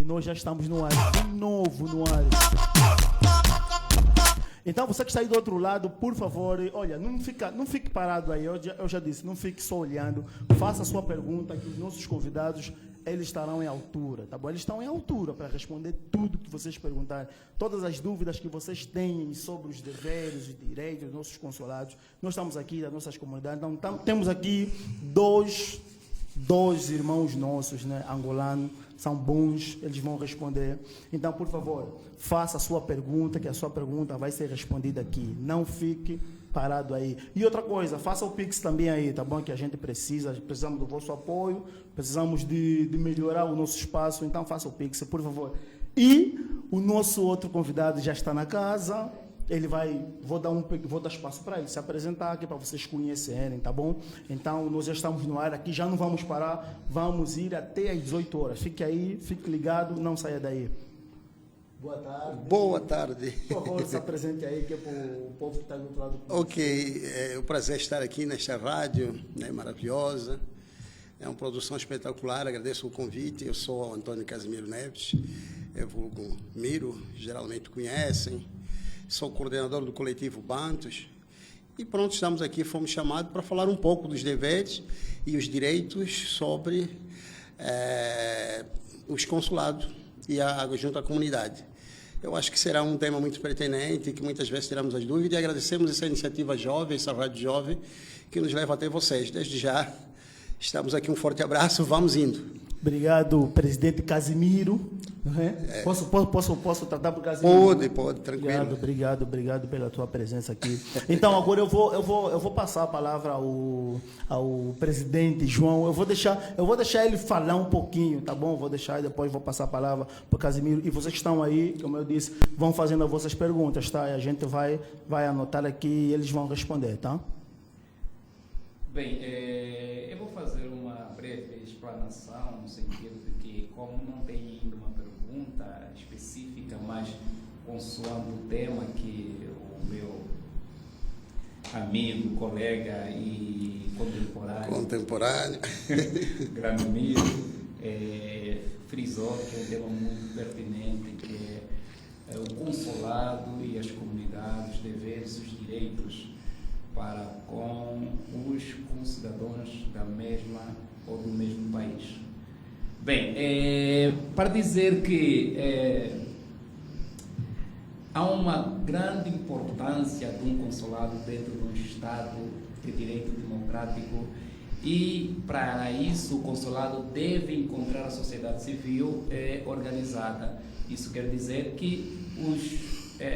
E nós já estamos no ar, de novo no ar. Então, você que está aí do outro lado, por favor, olha, não fique parado aí, eu já disse, não fique só olhando, faça a sua pergunta, que os nossos convidados, eles estarão em altura, tá bom? Eles estão em altura para responder tudo que vocês perguntarem, todas as dúvidas que vocês têm sobre os deveres e direitos dos nossos consulados. Nós estamos aqui das nossas comunidades, então temos aqui dois irmãos nossos, né, angolanos, são bons, eles vão responder. Então, por favor, faça a sua pergunta, que a sua pergunta vai ser respondida aqui. Não fique parado aí. E outra coisa, faça o Pix também aí, tá bom? Que a gente precisamos do vosso apoio, precisamos de melhorar o nosso espaço, então faça o Pix, por favor. E o nosso outro convidado já está na casa. Ele vou dar espaço para ele se apresentar aqui, para vocês conhecerem, tá bom? Então, nós já estamos no ar aqui, já não vamos parar, vamos ir até às 18 horas. Fique aí, fique ligado, não saia daí. Boa tarde. Boa tarde. Por favor, se apresente aí, que é para o povo que está do outro lado. Ok, é um prazer estar aqui nesta rádio, né, maravilhosa. É uma produção espetacular, agradeço o convite. Eu sou Antônio Casimiro Neves, eu vulgo Miro, geralmente conhecem. Sou coordenador do coletivo Bantos e pronto, estamos aqui, fomos chamados para falar um pouco dos deveres e os direitos sobre os consulados e junto à comunidade. Eu acho que será um tema muito pertinente, que muitas vezes tiramos as dúvidas e agradecemos essa iniciativa jovem, essa rádio jovem, que nos leva até vocês. Desde já, estamos aqui, um forte abraço, vamos indo. Obrigado, presidente Casimiro. Posso tratar por Casimiro? Pode, tranquilo. Obrigado pela tua presença aqui. Então, agora eu vou passar a palavra ao presidente João. Eu vou deixar ele falar um pouquinho, tá bom? Vou deixar e depois vou passar a palavra para o Casimiro. E vocês que estão aí, como eu disse, vão fazendo as vossas perguntas, tá? E a gente vai anotar aqui e eles vão responder, tá? Bem, eu vou fazer uma breve explanação, no sentido de que, como não tem ainda uma pergunta específica, mas consoante o tema que o meu amigo, colega e contemporâneo. Grande amigo, frisou que é um tema muito pertinente, que é o consulado e as comunidades, os deveres e os direitos para com os concidadãos da mesma ou do mesmo país. Bem, para dizer que há uma grande importância de um consulado dentro de um Estado de direito democrático e, para isso, o consulado deve encontrar a sociedade civil organizada. Isso quer dizer que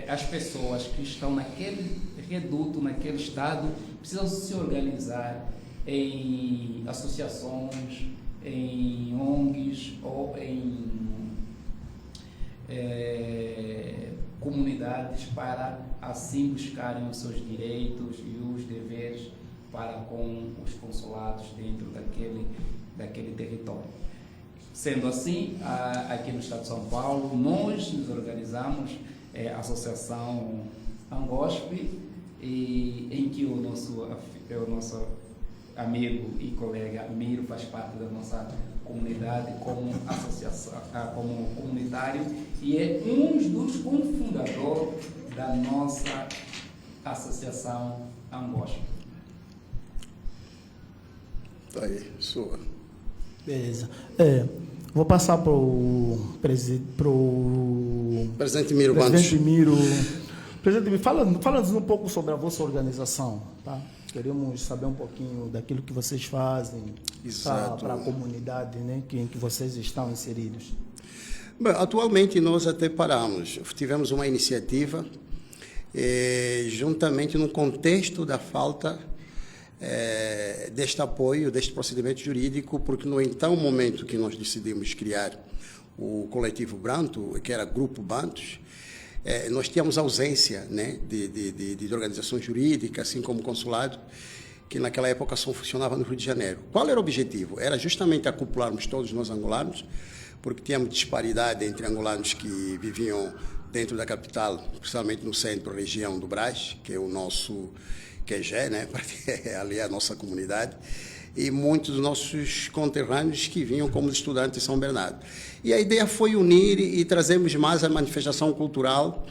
as pessoas que estão naquele reduto, naquele estado, precisam se organizar em associações, em ONGs ou em comunidades para assim buscarem os seus direitos e os deveres para com os consulados dentro daquele território. Sendo assim, aqui no Estado de São Paulo, nós nos organizamos, a Associação Angospe, em que o nosso amigo e colega Miro faz parte da nossa comunidade como associação, como comunitário, e é um dos cofundadores da nossa Associação Angospe. Tá aí, sua. Beleza. Vou passar para o presidente Miro Bantos. Presidente Miro, fala-nos um pouco sobre a vossa organização, tá? Queremos saber um pouquinho daquilo que vocês fazem para a comunidade, né, em que vocês estão inseridos. Bem, atualmente nós até paramos. Tivemos uma iniciativa juntamente no contexto da falta deste apoio, deste procedimento jurídico, porque no então momento que nós decidimos criar o coletivo Branto, que era Grupo Bantos, nós tínhamos ausência, né, de organização jurídica, assim como o consulado, que naquela época só funcionava no Rio de Janeiro. Qual era o objetivo? Era justamente acoplarmos todos nós angolanos, porque tínhamos disparidade entre angolanos que viviam dentro da capital, principalmente no centro, região do Brás, que é o nosso QG, né, ali é a nossa comunidade, e muitos dos nossos conterrâneos que vinham como estudantes em São Bernardo. E a ideia foi unir e trazermos mais a manifestação cultural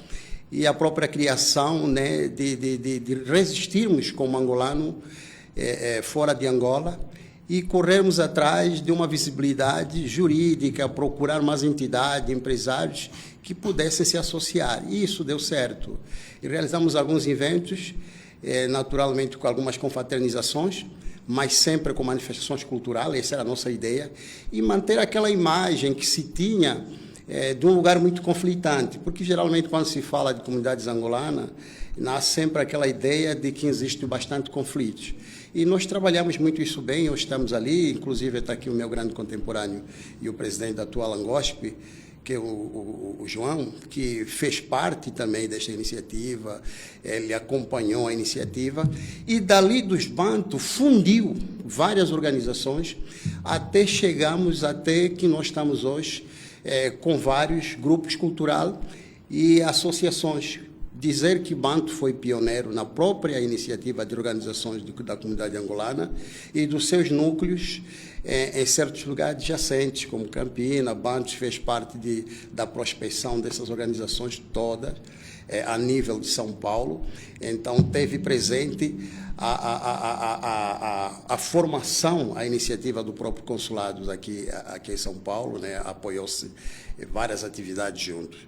e a própria criação, né, de resistirmos como angolano fora de Angola e corrermos atrás de uma visibilidade jurídica, procurar mais entidades, empresários que pudessem se associar. E isso deu certo. E realizamos alguns eventos, naturalmente com algumas confraternizações, mas sempre com manifestações culturais, essa era a nossa ideia, e manter aquela imagem que se tinha de um lugar muito conflitante, porque geralmente quando se fala de comunidades angolanas, nasce sempre aquela ideia de que existe bastante conflitos. E nós trabalhamos muito isso bem, hoje estamos ali, inclusive está aqui o meu grande contemporâneo e o presidente da atual Angosp, que é o João, que fez parte também desta iniciativa, ele acompanhou a iniciativa, e dali dos Bantu fundiu várias organizações, até chegamos até que nós estamos hoje com vários grupos culturais e associações. Dizer que Bantu foi pioneiro na própria iniciativa de organizações da comunidade angolana e dos seus núcleos em certos lugares adjacentes, como Campina. Bantu fez parte da prospecção dessas organizações todas, a nível de São Paulo. Então, teve presente a formação, a iniciativa do próprio consulado aqui em São Paulo, né? Apoiou-se várias atividades juntos.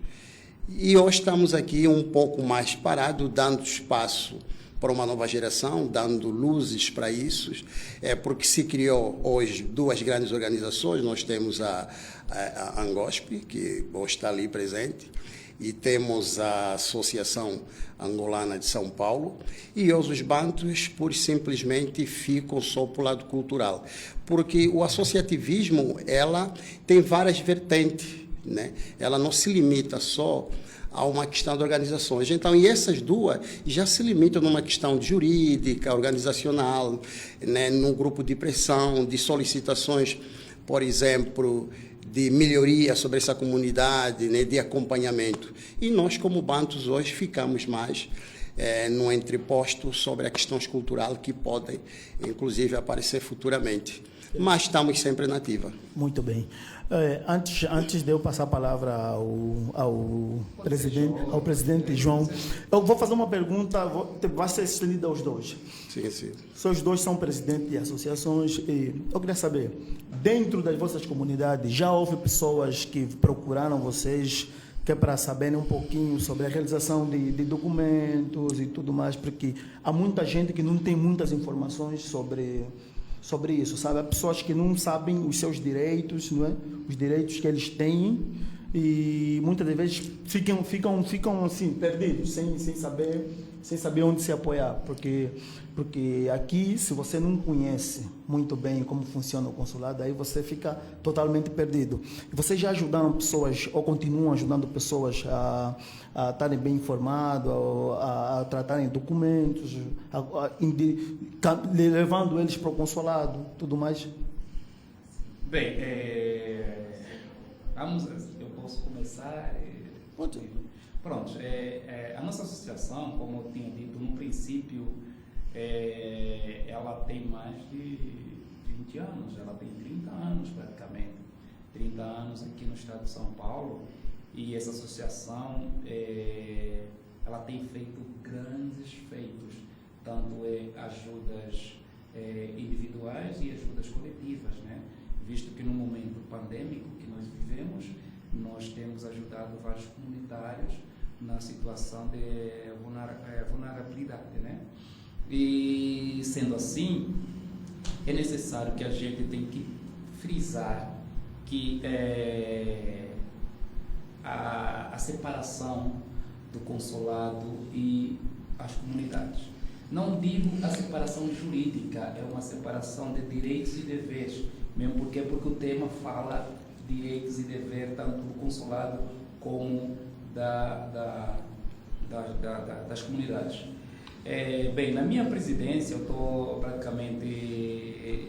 E hoje estamos aqui um pouco mais parados, dando espaço para uma nova geração, dando luzes para isso, porque se criou hoje duas grandes organizações. Nós temos a Angosp, que hoje está ali presente, e temos a Associação Angolana de São Paulo, e hoje os Bantus, por simplesmente, ficam só para o lado cultural, porque o associativismo, ela tem várias vertentes, né? Ela não se limita só a uma questão de organizações. Então, e essas duas já se limitam numa questão jurídica, organizacional, né? Num grupo de pressão, de solicitações, por exemplo, de melhoria sobre essa comunidade, né? De acompanhamento. E nós, como Bantus, hoje ficamos mais no entreposto sobre as questões culturais que podem, inclusive, aparecer futuramente. Mas estamos sempre na ativa. Muito bem. Antes de eu passar a palavra ao presidente João, eu vou fazer uma pergunta, vai ser estendida aos dois. Sim, sim. Os dois são presidentes de associações e eu queria saber, dentro das vossas comunidades, já houve pessoas que procuraram vocês que é para saberem um pouquinho sobre a realização de documentos e tudo mais, porque há muita gente que não tem muitas informações sobre isso, sabe? Há pessoas que não sabem os seus direitos, não é? Os direitos que eles têm, e muitas das vezes ficam assim, perdidos, sem saber onde se apoiar, porque aqui, se você não conhece muito bem como funciona o consulado, aí você fica totalmente perdido. Vocês já ajudaram pessoas, ou continuam ajudando pessoas a estarem bem informadas, a tratarem documentos, levando eles para o consulado, tudo mais? Bem, eu posso começar? Pode. Pronto, a nossa associação, como eu tinha dito no princípio, ela tem mais de 20 anos, ela tem 30 anos praticamente, 30 anos aqui no estado de São Paulo, e essa associação, ela tem feito grandes feitos, tanto ajudas individuais e ajudas coletivas, né? Visto que no momento pandêmico que nós vivemos, nós temos ajudado vários comunitários na situação de vulnerabilidade, né? E sendo assim, é necessário que a gente tem que frisar que a separação do consulado e as comunidades. Não digo a separação jurídica, é uma separação de direitos e deveres, mesmo porque o tema fala direitos e deveres tanto do consulado como das comunidades. Bem, na minha presidência, eu estou praticamente,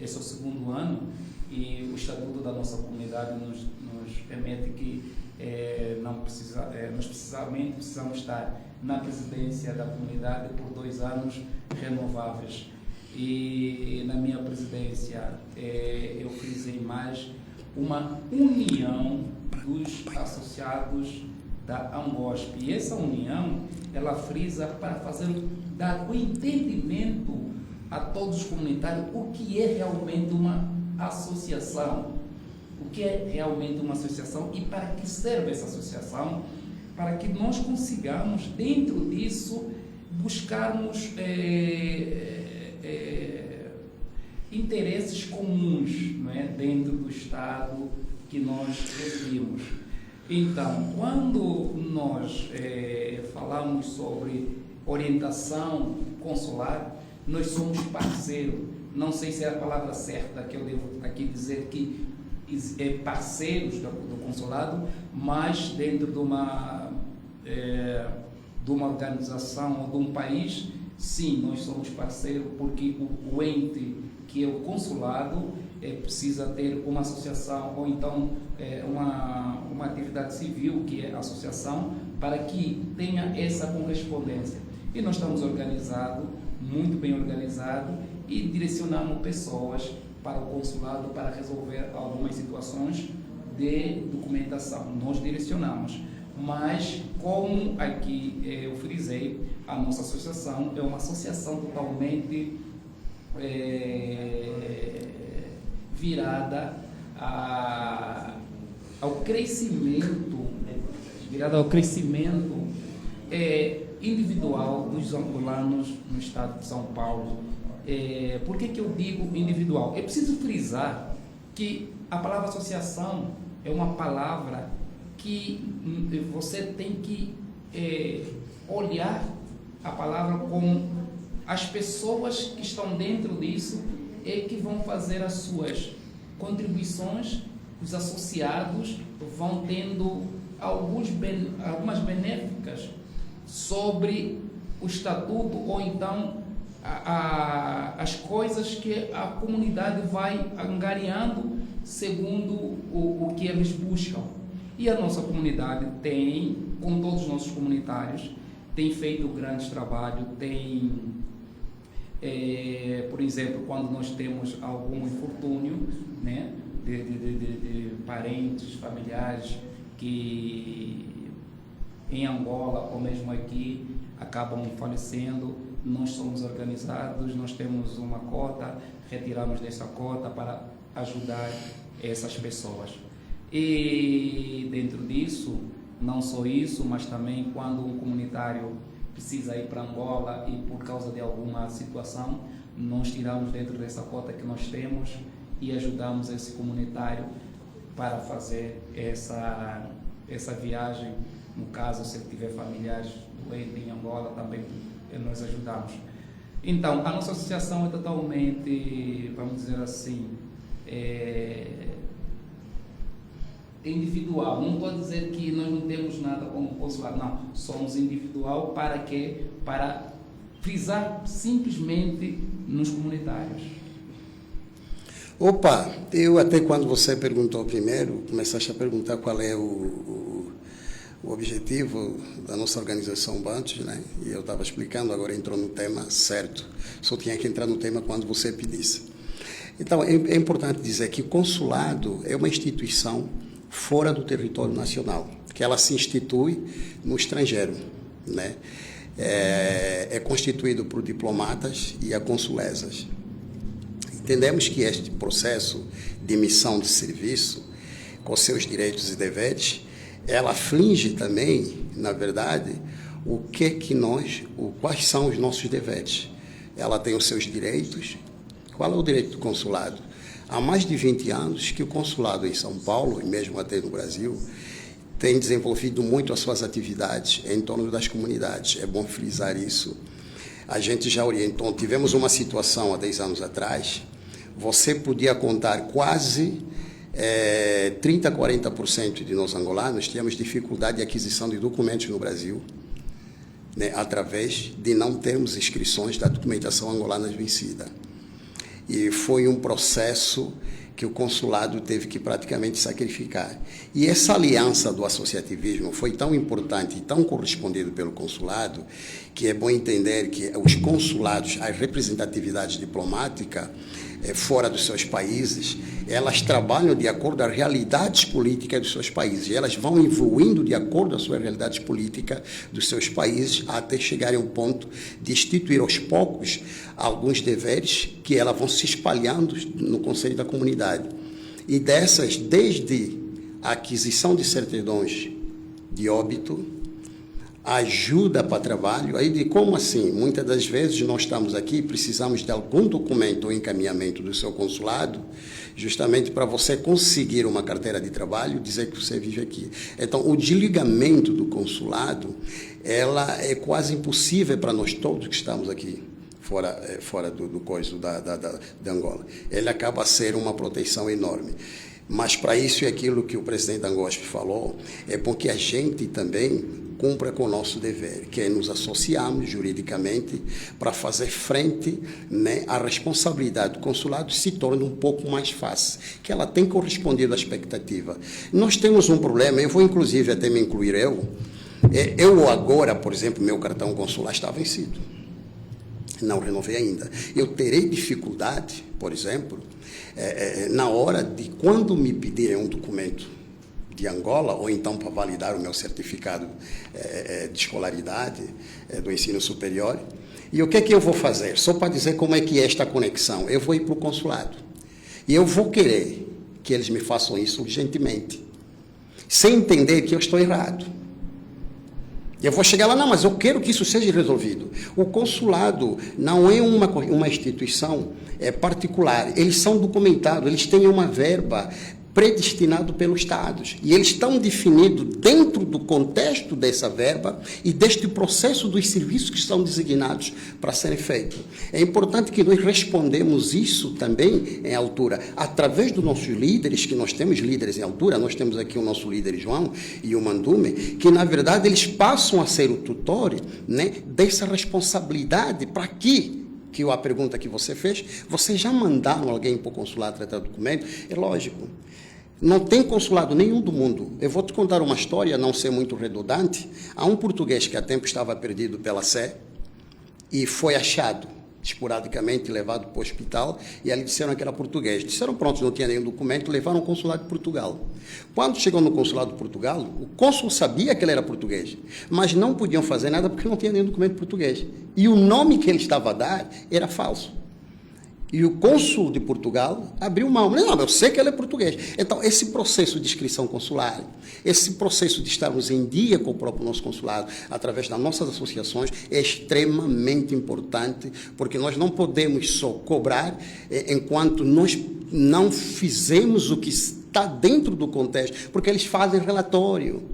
esse é o segundo ano, e o estatuto da nossa comunidade nos permite que nós precisamos estar na presidência da comunidade por 2 anos renováveis. E na minha presidência eu frisei mais uma união dos associados da ANGOSP. E essa união, ela frisa para dar o entendimento a todos os comunitários o que é realmente uma associação. O que é realmente uma associação e para que serve essa associação, para que nós consigamos, dentro disso, buscarmos interesses comuns, não é? Dentro do Estado que nós residimos. Então, quando nós falamos sobre orientação consular, nós somos parceiro. Não sei se é a palavra certa que eu devo aqui dizer que é parceiros do consulado, mas dentro de uma organização ou de um país, sim, nós somos parceiros, porque o ente que é o consulado precisa ter uma associação ou então uma atividade civil, que é a associação, para que tenha essa correspondência. E nós estamos organizados, muito bem organizados, e direcionamos pessoas para o consulado para resolver algumas situações de documentação. Nós direcionamos. Mas, como aqui eu frisei, a nossa associação é uma associação totalmente virada ao crescimento, individual dos angolanos no estado de São Paulo. Por que eu digo individual? É preciso frisar que a palavra associação é uma palavra que você tem que olhar a palavra como as pessoas que estão dentro disso que vão fazer as suas contribuições, os associados vão tendo algumas benéficas sobre o estatuto ou então as coisas que a comunidade vai angariando segundo o que eles buscam. E a nossa comunidade tem, com todos os nossos comunitários, tem feito grandes trabalhos, por exemplo, quando nós temos algum infortúnio, né, de parentes, familiares que em Angola ou mesmo aqui acabam falecendo, nós somos organizados, nós temos uma cota, retiramos dessa cota para ajudar essas pessoas. E dentro disso, não só isso, mas também quando um comunitário precisa ir para Angola e por causa de alguma situação, nós tiramos dentro dessa cota que nós temos e ajudamos esse comunitário para fazer essa viagem. No caso, se ele tiver familiares doentes em Angola, também nós ajudamos. Então, a nossa associação é totalmente, vamos dizer assim, individual. Não estou a dizer que nós não temos nada como consulado, não. Somos individual para quê? Para frisar simplesmente nos comunitários. Opa, eu até quando você perguntou primeiro, começaste a perguntar qual é o objetivo da nossa organização Bantos, né? E eu estava explicando, agora entrou no tema certo. Só tinha que entrar no tema quando você pedisse. Então, é importante dizer que o consulado é uma instituição fora do território nacional, que ela se institui no estrangeiro, né? É constituído por diplomatas e consulesas. Entendemos que este processo de missão de serviço, com seus direitos e deveres, ela aflige também, na verdade, quais são os nossos deveres. Ela tem os seus direitos. Qual é o direito do consulado? Há mais de 20 anos que o consulado em São Paulo, e mesmo até no Brasil, tem desenvolvido muito as suas atividades em torno das comunidades. É bom frisar isso. A gente já orientou, tivemos uma situação há 10 anos atrás, você podia contar quase 30% a 40% de nós angolanos tínhamos dificuldade de aquisição de documentos no Brasil, né, através de não termos inscrições da documentação angolana vencida. E foi um processo que o consulado teve que praticamente sacrificar. E essa aliança do associativismo foi tão importante e tão correspondido pelo consulado, que é bom entender que os consulados, as representatividades diplomáticas, fora dos seus países, elas trabalham de acordo com as realidades políticas dos seus países. E elas vão evoluindo de acordo com as suas realidades políticas dos seus países, até chegarem ao ponto de instituir aos poucos alguns deveres que elas vão se espalhando no conselho da comunidade. E dessas, desde a aquisição de certidões de óbito, ajuda para trabalho. Aí de como assim? Muitas das vezes nós estamos aqui, precisamos de algum documento ou encaminhamento do seu consulado, justamente para você conseguir uma carteira de trabalho, dizer que você vive aqui. Então, o desligamento do consulado, ela é quase impossível para nós todos que estamos aqui, fora do coiso da Angola. Ele acaba a ser uma proteção enorme. Mas para isso é aquilo que o presidente Angospe falou, é porque a gente também cumpra com o nosso dever, que é nos associarmos juridicamente para fazer frente, né, à responsabilidade do consulado se torna um pouco mais fácil, que ela tem correspondido à expectativa. Nós temos um problema, eu vou inclusive até me incluir eu agora, por exemplo, meu cartão consular está vencido, não renovei ainda. Eu terei dificuldade, por exemplo, na hora de quando me pedirem um documento de Angola, ou então para validar o meu certificado de escolaridade do ensino superior. E o que é que eu vou fazer? Só para dizer como é que é esta conexão. Eu vou ir para o consulado. E eu vou querer que eles me façam isso urgentemente, sem entender que eu estou errado. Eu vou chegar lá, não, mas eu quero que isso seja resolvido. O consulado não é uma instituição particular. Eles são documentados, eles têm uma verba predestinado pelos Estados. E eles estão definidos dentro do contexto dessa verba e deste processo dos serviços que estão designados para serem feitos. É importante que nós respondemos isso também em altura, através dos nossos líderes, que nós temos líderes em altura, nós temos aqui o nosso líder João e o Mandume, que na verdade eles passam a ser o tutor, né, dessa responsabilidade para que a pergunta que você fez, vocês já mandaram alguém para o consulado tratar documento? É lógico. Não tem consulado nenhum do mundo. Eu vou te contar uma história, não ser muito redundante. Há um português que há tempo estava perdido pela Sé e foi achado esporadicamente, levado para o hospital, e ali disseram que era português. Disseram, pronto, não tinha nenhum documento, levaram ao consulado de Portugal. Quando chegou no consulado de Portugal, o cônsul sabia que ele era português, mas não podiam fazer nada porque não tinha nenhum documento português. E o nome que ele estava a dar era falso. E o cônsul de Portugal abriu mão. Não, eu sei que ele é português. Então, esse processo de inscrição consular, esse processo de estarmos em dia com o próprio nosso consulado, através das nossas associações, é extremamente importante, porque nós não podemos só cobrar enquanto nós não fizemos o que está dentro do contexto, porque eles fazem relatório,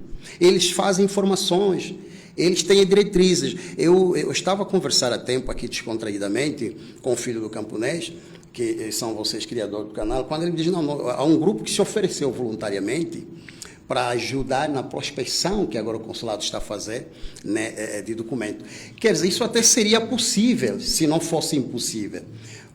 eles fazem informações, eles têm diretrizes. Eu estava a conversar há tempo aqui descontraídamente com o filho do camponês, que são vocês criadores do canal, quando ele me diz, não, há um grupo que se ofereceu voluntariamente para ajudar na prospecção que agora o consulado está a fazer, né, de documento. Quer dizer, isso até seria possível, se não fosse impossível,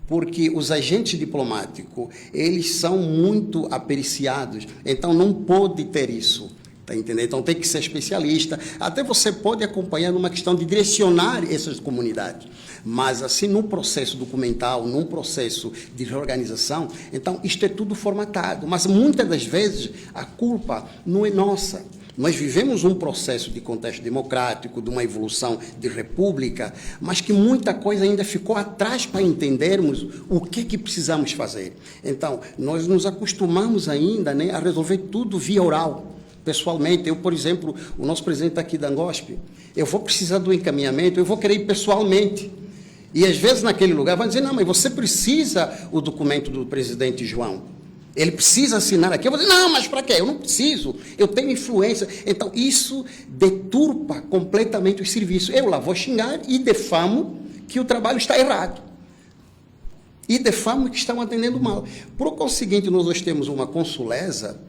porque os agentes diplomáticos, eles são muito apericiados, então não pode ter isso. Tá entendendo? Então tem que ser especialista. Até você pode acompanhar numa questão de direcionar essas comunidades. Mas assim, num processo documental, num processo de reorganização, então isto é tudo formatado. Mas muitas das vezes a culpa não é nossa. Nós vivemos um processo de contexto democrático, de uma evolução de república, mas que muita coisa ainda ficou atrás para entendermos o que precisamos fazer. Então, nós nos acostumamos ainda, né, a resolver tudo via oral. Pessoalmente, eu, por exemplo, o nosso presidente aqui da Angospe, eu vou precisar do encaminhamento, eu vou querer ir pessoalmente. E às vezes naquele lugar vão dizer, não, mas você precisa o documento do presidente João. Ele precisa assinar aqui. Eu vou dizer, não, mas para quê? Eu não preciso, eu tenho influência. Então, isso deturpa completamente os serviços. Eu lá vou xingar e defamo que o trabalho está errado. E defamo que estão atendendo mal. Por conseguinte, nós hoje temos uma consulesa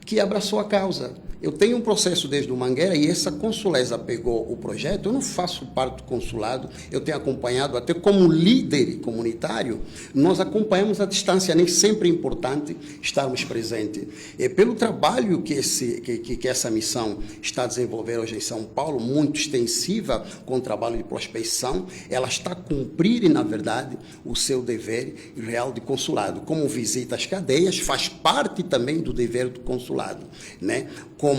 que abraçou a causa. Eu tenho um processo desde o Mangueira e essa consulesa pegou o projeto. Eu não faço parte do consulado, eu tenho acompanhado, até como líder comunitário, nós acompanhamos à distância, nem sempre é importante estarmos presentes. E pelo trabalho que essa missão está a desenvolver hoje em São Paulo, muito extensiva, com o trabalho de prospecção, ela está a cumprir, na verdade, o seu dever real de consulado. Como visita às cadeias, faz parte também do dever do consulado, né? Como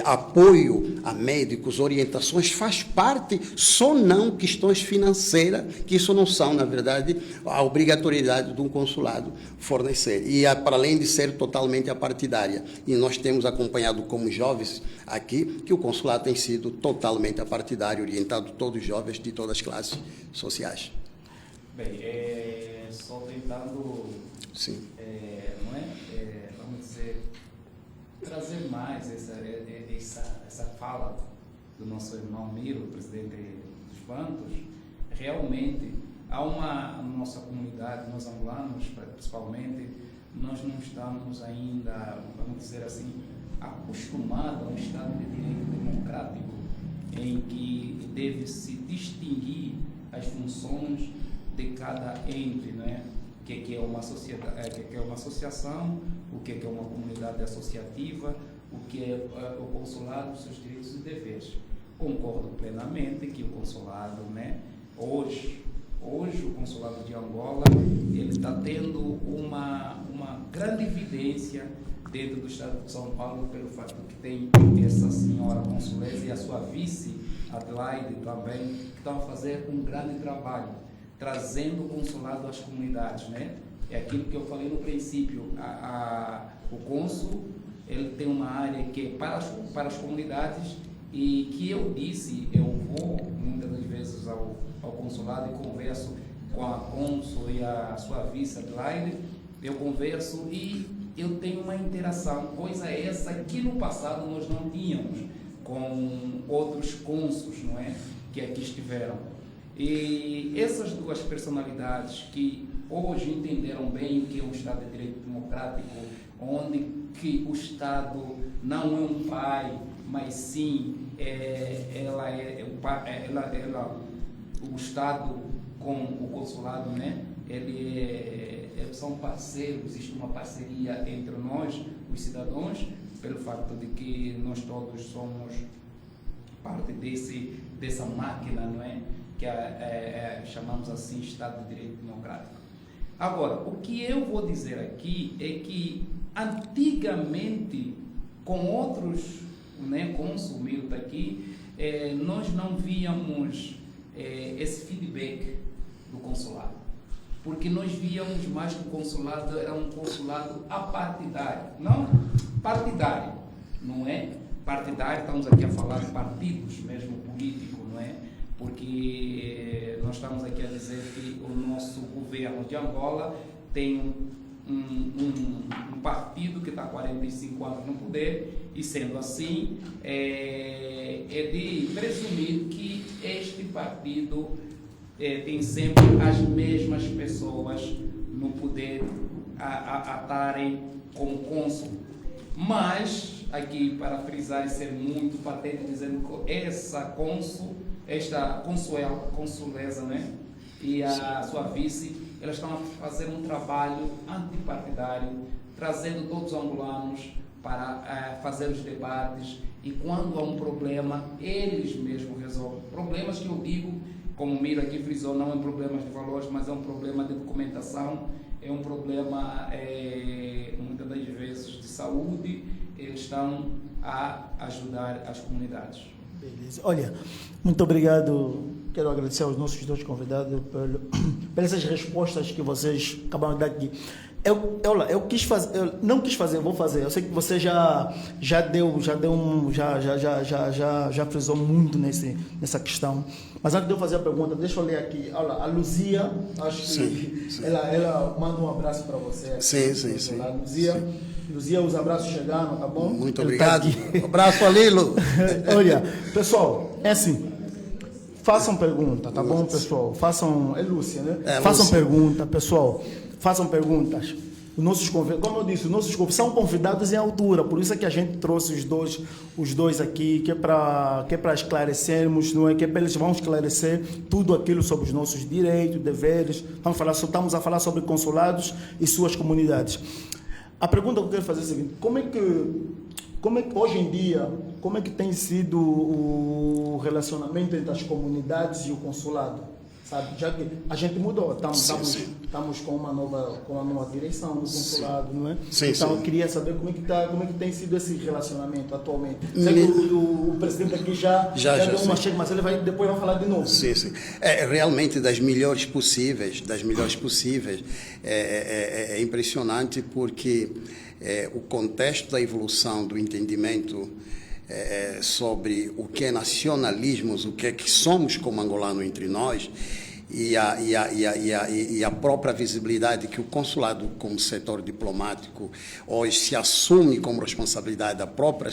apoio a médicos, orientações, faz parte, só não questões financeiras, que isso não são, na verdade, a obrigatoriedade de um consulado fornecer. E para além de ser totalmente apartidária. E nós temos acompanhado como jovens aqui, que o consulado tem sido totalmente apartidário, orientado a todos os jovens de todas as classes sociais. Bem, só tentando, Sim. não é? Vamos dizer, trazer mais essa fala do nosso irmão Miro, presidente dos bancos. Realmente, na nossa comunidade, nós angolanos, principalmente, nós não estamos ainda, vamos dizer assim, acostumados a um Estado de direito democrático, em que deve-se distinguir as funções de cada ente, não é? O que é uma sociedade, o que é uma associação, o que é uma comunidade associativa, o que é o consulado, seus direitos e deveres. Concordo plenamente que o consulado, né, hoje o consulado de Angola, ele está tendo uma grande evidência dentro do estado de São Paulo, pelo fato de que tem essa senhora consulesa e a sua vice, Adelaide, também, que estão a fazer um grande trabalho, trazendo o consulado às comunidades, né? É aquilo que eu falei no princípio, o cônsul, ele tem uma área que é para as comunidades, e que eu disse, eu vou muitas das vezes ao consulado e converso com a cônsul e a sua vice Adelaide, eu converso e eu tenho uma interação, coisa essa que no passado nós não tínhamos com outros cônsuls, não é? Que aqui estiveram. E essas duas personalidades que hoje entenderam bem o que é um Estado de Direito Democrático, onde que o Estado não é um pai, mas sim o Estado com o consulado, né? São parceiros, existe uma parceria entre nós, os cidadãos, pelo fato de que nós todos somos parte dessa máquina, não é? Que chamamos assim Estado de Direito Democrático. Agora, o que eu vou dizer aqui é que antigamente, com outros, né, cônsul Miro está aqui, nós não víamos esse feedback do consulado, porque nós víamos mais que o consulado era um consulado apartidário, não partidário, não é? Partidário, estamos aqui a falar de partidos mesmo político, não é? Porque nós estamos aqui a dizer que o nosso governo de Angola tem um partido que está há 45 anos no poder, e sendo assim, é de presumir que este partido tem sempre as mesmas pessoas no poder a estarem como cônsul. Mas, aqui para frisar e ser muito patente, dizendo que esta consulesa, né, e a sua vice, elas estão a fazer um trabalho antipartidário, trazendo todos os angolanos para fazer os debates, e quando há um problema, eles mesmos resolvem. Problemas que eu digo, como o Miro aqui frisou, não é um problema de valores, mas é um problema de documentação, é um problema, muitas das vezes, de saúde. Eles estão a ajudar as comunidades. Beleza. Olha, muito obrigado. Quero agradecer aos nossos dois convidados pelas respostas que vocês acabaram de dar aqui. Eu quis fazer, eu não quis fazer, eu vou fazer. Eu sei que você já frisou muito nessa questão. Mas antes de eu fazer a pergunta, deixa eu ler aqui. Olha, a Luzia, acho que sim. Ela manda um abraço para você. Sim. Lá, Luzia, os abraços chegaram, tá bom? Muito obrigado. Abraço, Alilo. Olha, pessoal, é assim. Façam pergunta, tá bom, pessoal? Façam. É Lúcia, né? Façam Lúcia. pergunta, pessoal. Façam perguntas. como eu disse, os nossos convidados são convidados em altura, por isso é que a gente trouxe os dois aqui, que é para esclarecermos, não é? Que é para eles vão esclarecer tudo aquilo sobre os nossos direitos, deveres. Estamos a falar sobre consulados e suas comunidades. A pergunta que eu quero fazer é a seguinte: como é que hoje em dia, como é que tem sido o relacionamento entre as comunidades e o consulado? Sabe? Já que a gente mudou, estamos com uma nova direção no consulado, não é? Sim, então eu queria saber como é que tem sido esse relacionamento atualmente. Sei que o presidente aqui já deu uma chega, mas ele depois vai falar de novo. Sim. Realmente das melhores possíveis, é impressionante porque o contexto da evolução do entendimento sobre o que é nacionalismos, o que é que somos como angolano entre nós, e a própria visibilidade que o consulado, como setor diplomático, hoje se assume como responsabilidade da própria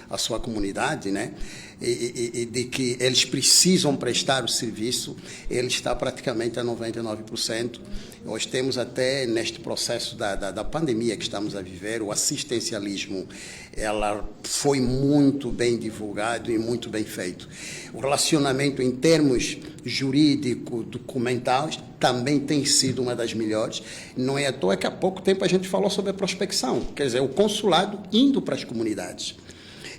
a sua comunidade, né? E de que eles precisam prestar o serviço, ele está praticamente a 99%. Nós temos até neste processo da pandemia que estamos a viver, o assistencialismo, ela foi muito bem divulgado e muito bem feito. O relacionamento em termos jurídico, documentais, também tem sido uma das melhores. Não é à toa que há pouco tempo a gente falou sobre a prospecção, quer dizer, o consulado indo para as comunidades.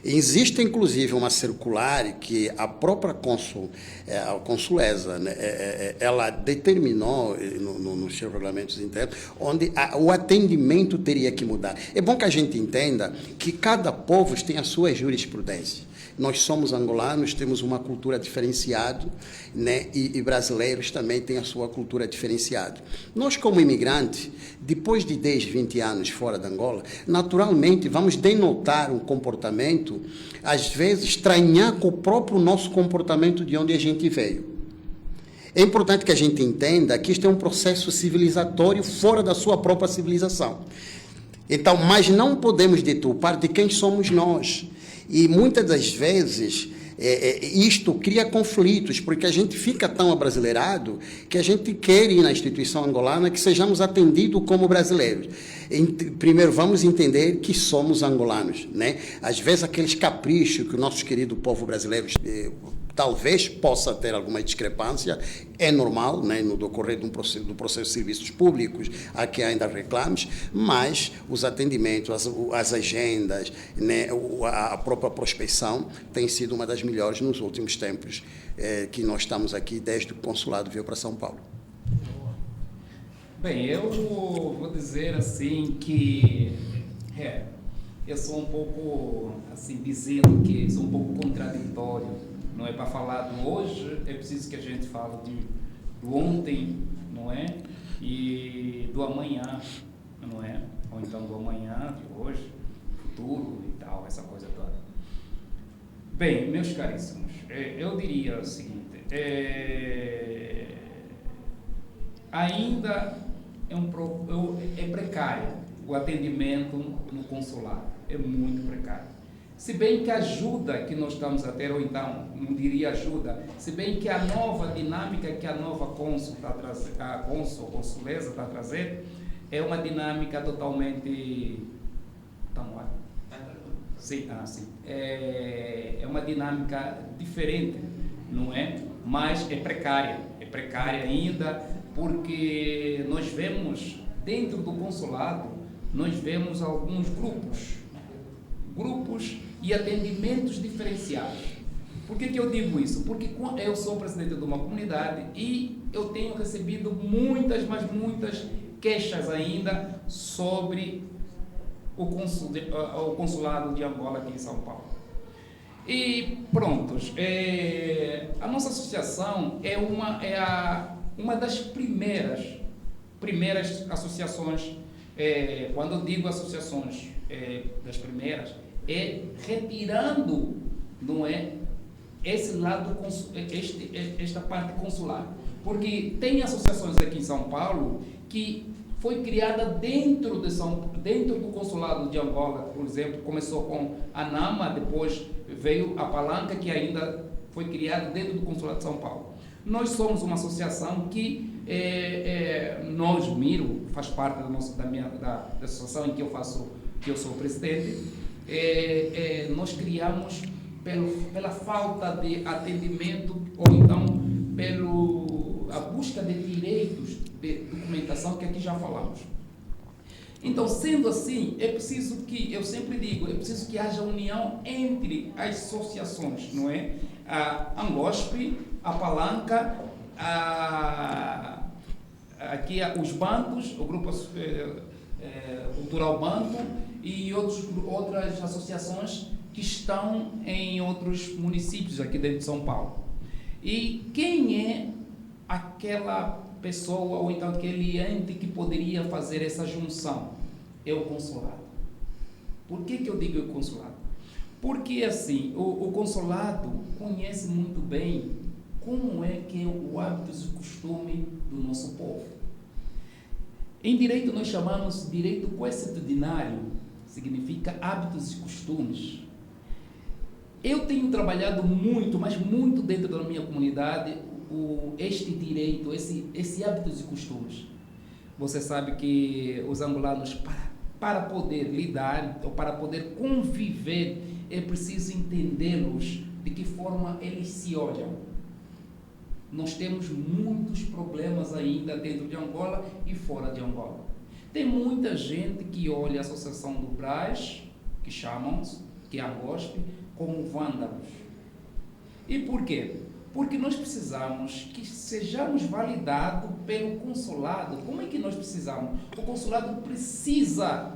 Existe, inclusive, uma circular que a própria a consulesa, né, ela determinou nos seus regulamentos internos, onde o atendimento teria que mudar. É bom que a gente entenda que cada povo tem a sua jurisprudência. Nós somos angolanos, temos uma cultura diferenciada, né? E brasileiros também têm a sua cultura diferenciada. Nós, como imigrantes, depois de 10, 20 anos fora de Angola, naturalmente vamos denotar um comportamento, às vezes, estranhar com o próprio nosso comportamento de onde a gente veio. É importante que a gente entenda que isto é um processo civilizatório fora da sua própria civilização. Então, mas não podemos deturpar de quem somos nós. E muitas das vezes isto cria conflitos, porque a gente fica tão abrasileirado que a gente quer ir na instituição angolana que sejamos atendidos como brasileiros. Primeiro, vamos entender que somos angolanos, né? Às vezes, aqueles caprichos que o nosso querido povo brasileiro talvez possa ter alguma discrepância, é normal, né, no decorrer do processo de serviços públicos, há que ainda reclames, mas os atendimentos, as agendas, né, a própria prospecção tem sido uma das melhores nos últimos tempos que nós estamos aqui, desde que o consulado veio para São Paulo. Bem, eu vou dizer assim que eu sou um pouco, assim, dizendo que sou um pouco contraditório. Não é para falar do hoje, é preciso que a gente fale do ontem, não é? E do amanhã, não é? Ou então do amanhã, de hoje, futuro e tal, essa coisa toda. Bem, meus caríssimos, eu diria o seguinte, ainda é precário o atendimento no consulado, é muito precário. Se bem que a ajuda que nós estamos a ter, ou então, não diria ajuda, se bem que a nova dinâmica que a nova consulesa está a trazer, é uma dinâmica totalmente... Está no ar? Sim, sim. É uma dinâmica diferente, não é? Mas é precária ainda, porque nós vemos, dentro do consulado, nós vemos alguns grupos e atendimentos diferenciados. Por que eu digo isso? Porque eu sou presidente de uma comunidade e eu tenho recebido muitas queixas ainda sobre o consulado de Angola aqui em São Paulo. E prontos, a nossa associação é uma das primeiras associações, quando eu digo associações das primeiras, retirando, não é, esse lado, esta parte consular. Porque tem associações aqui em São Paulo que foi criada dentro do consulado de Angola, por exemplo, começou com a NAMA, depois veio a Palanca, que ainda foi criada dentro do consulado de São Paulo. Nós somos uma associação que nós, Miro, faz parte da associação em que eu sou presidente, nós criamos pela falta de atendimento ou então pela busca de direitos de documentação que aqui já falamos. Então, sendo assim, é preciso que, eu sempre digo, é preciso que haja união entre as associações, não é? A Angospe, a Palanca, aqui os Bantos, o Grupo Cultural Banto e outras associações que estão em outros municípios aqui dentro de São Paulo. E quem é aquela pessoa ou então aquele ente que poderia fazer essa junção? É o consulado. Por que eu digo o consulado? Porque assim, o consulado conhece muito bem como é que é o hábitos e costume do nosso povo. Em direito nós chamamos direito consuetudinário, significa hábitos e costumes. Eu tenho trabalhado muito, mas muito dentro da minha comunidade, este direito, esse hábitos e costumes. Você sabe que os angolanos, para poder lidar, ou para poder conviver, é preciso entendê-los de que forma eles se olham. Nós temos muitos problemas ainda dentro de Angola e fora de Angola. Tem muita gente que olha a Associação do Brás, que chamam-se, que é a Angospe, como vândalos. E por quê? Porque nós precisamos que sejamos validados pelo consulado. Como é que nós precisamos? O consulado precisa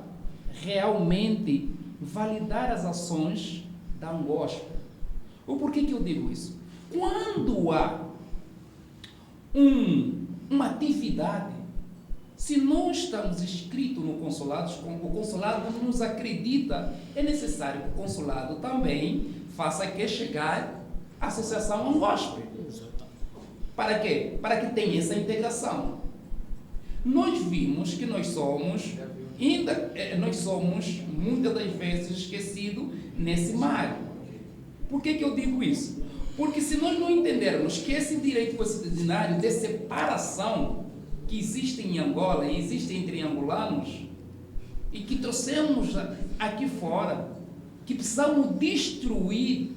realmente validar as ações da Angospe. O porquê que eu digo isso? Quando há uma atividade, se nós estamos inscritos no consulado, o consulado não nos acredita, é necessário que o consulado também faça que chegar a Associação Angospe. Para quê? Para que tenha essa integração. Nós vimos que nós somos muitas das vezes esquecidos nesse mar. Por que eu digo isso? Porque se nós não entendermos que esse direito constitucionário de separação que existe em Angola e existe entre angolanos e que trouxemos aqui fora, que precisamos destruir.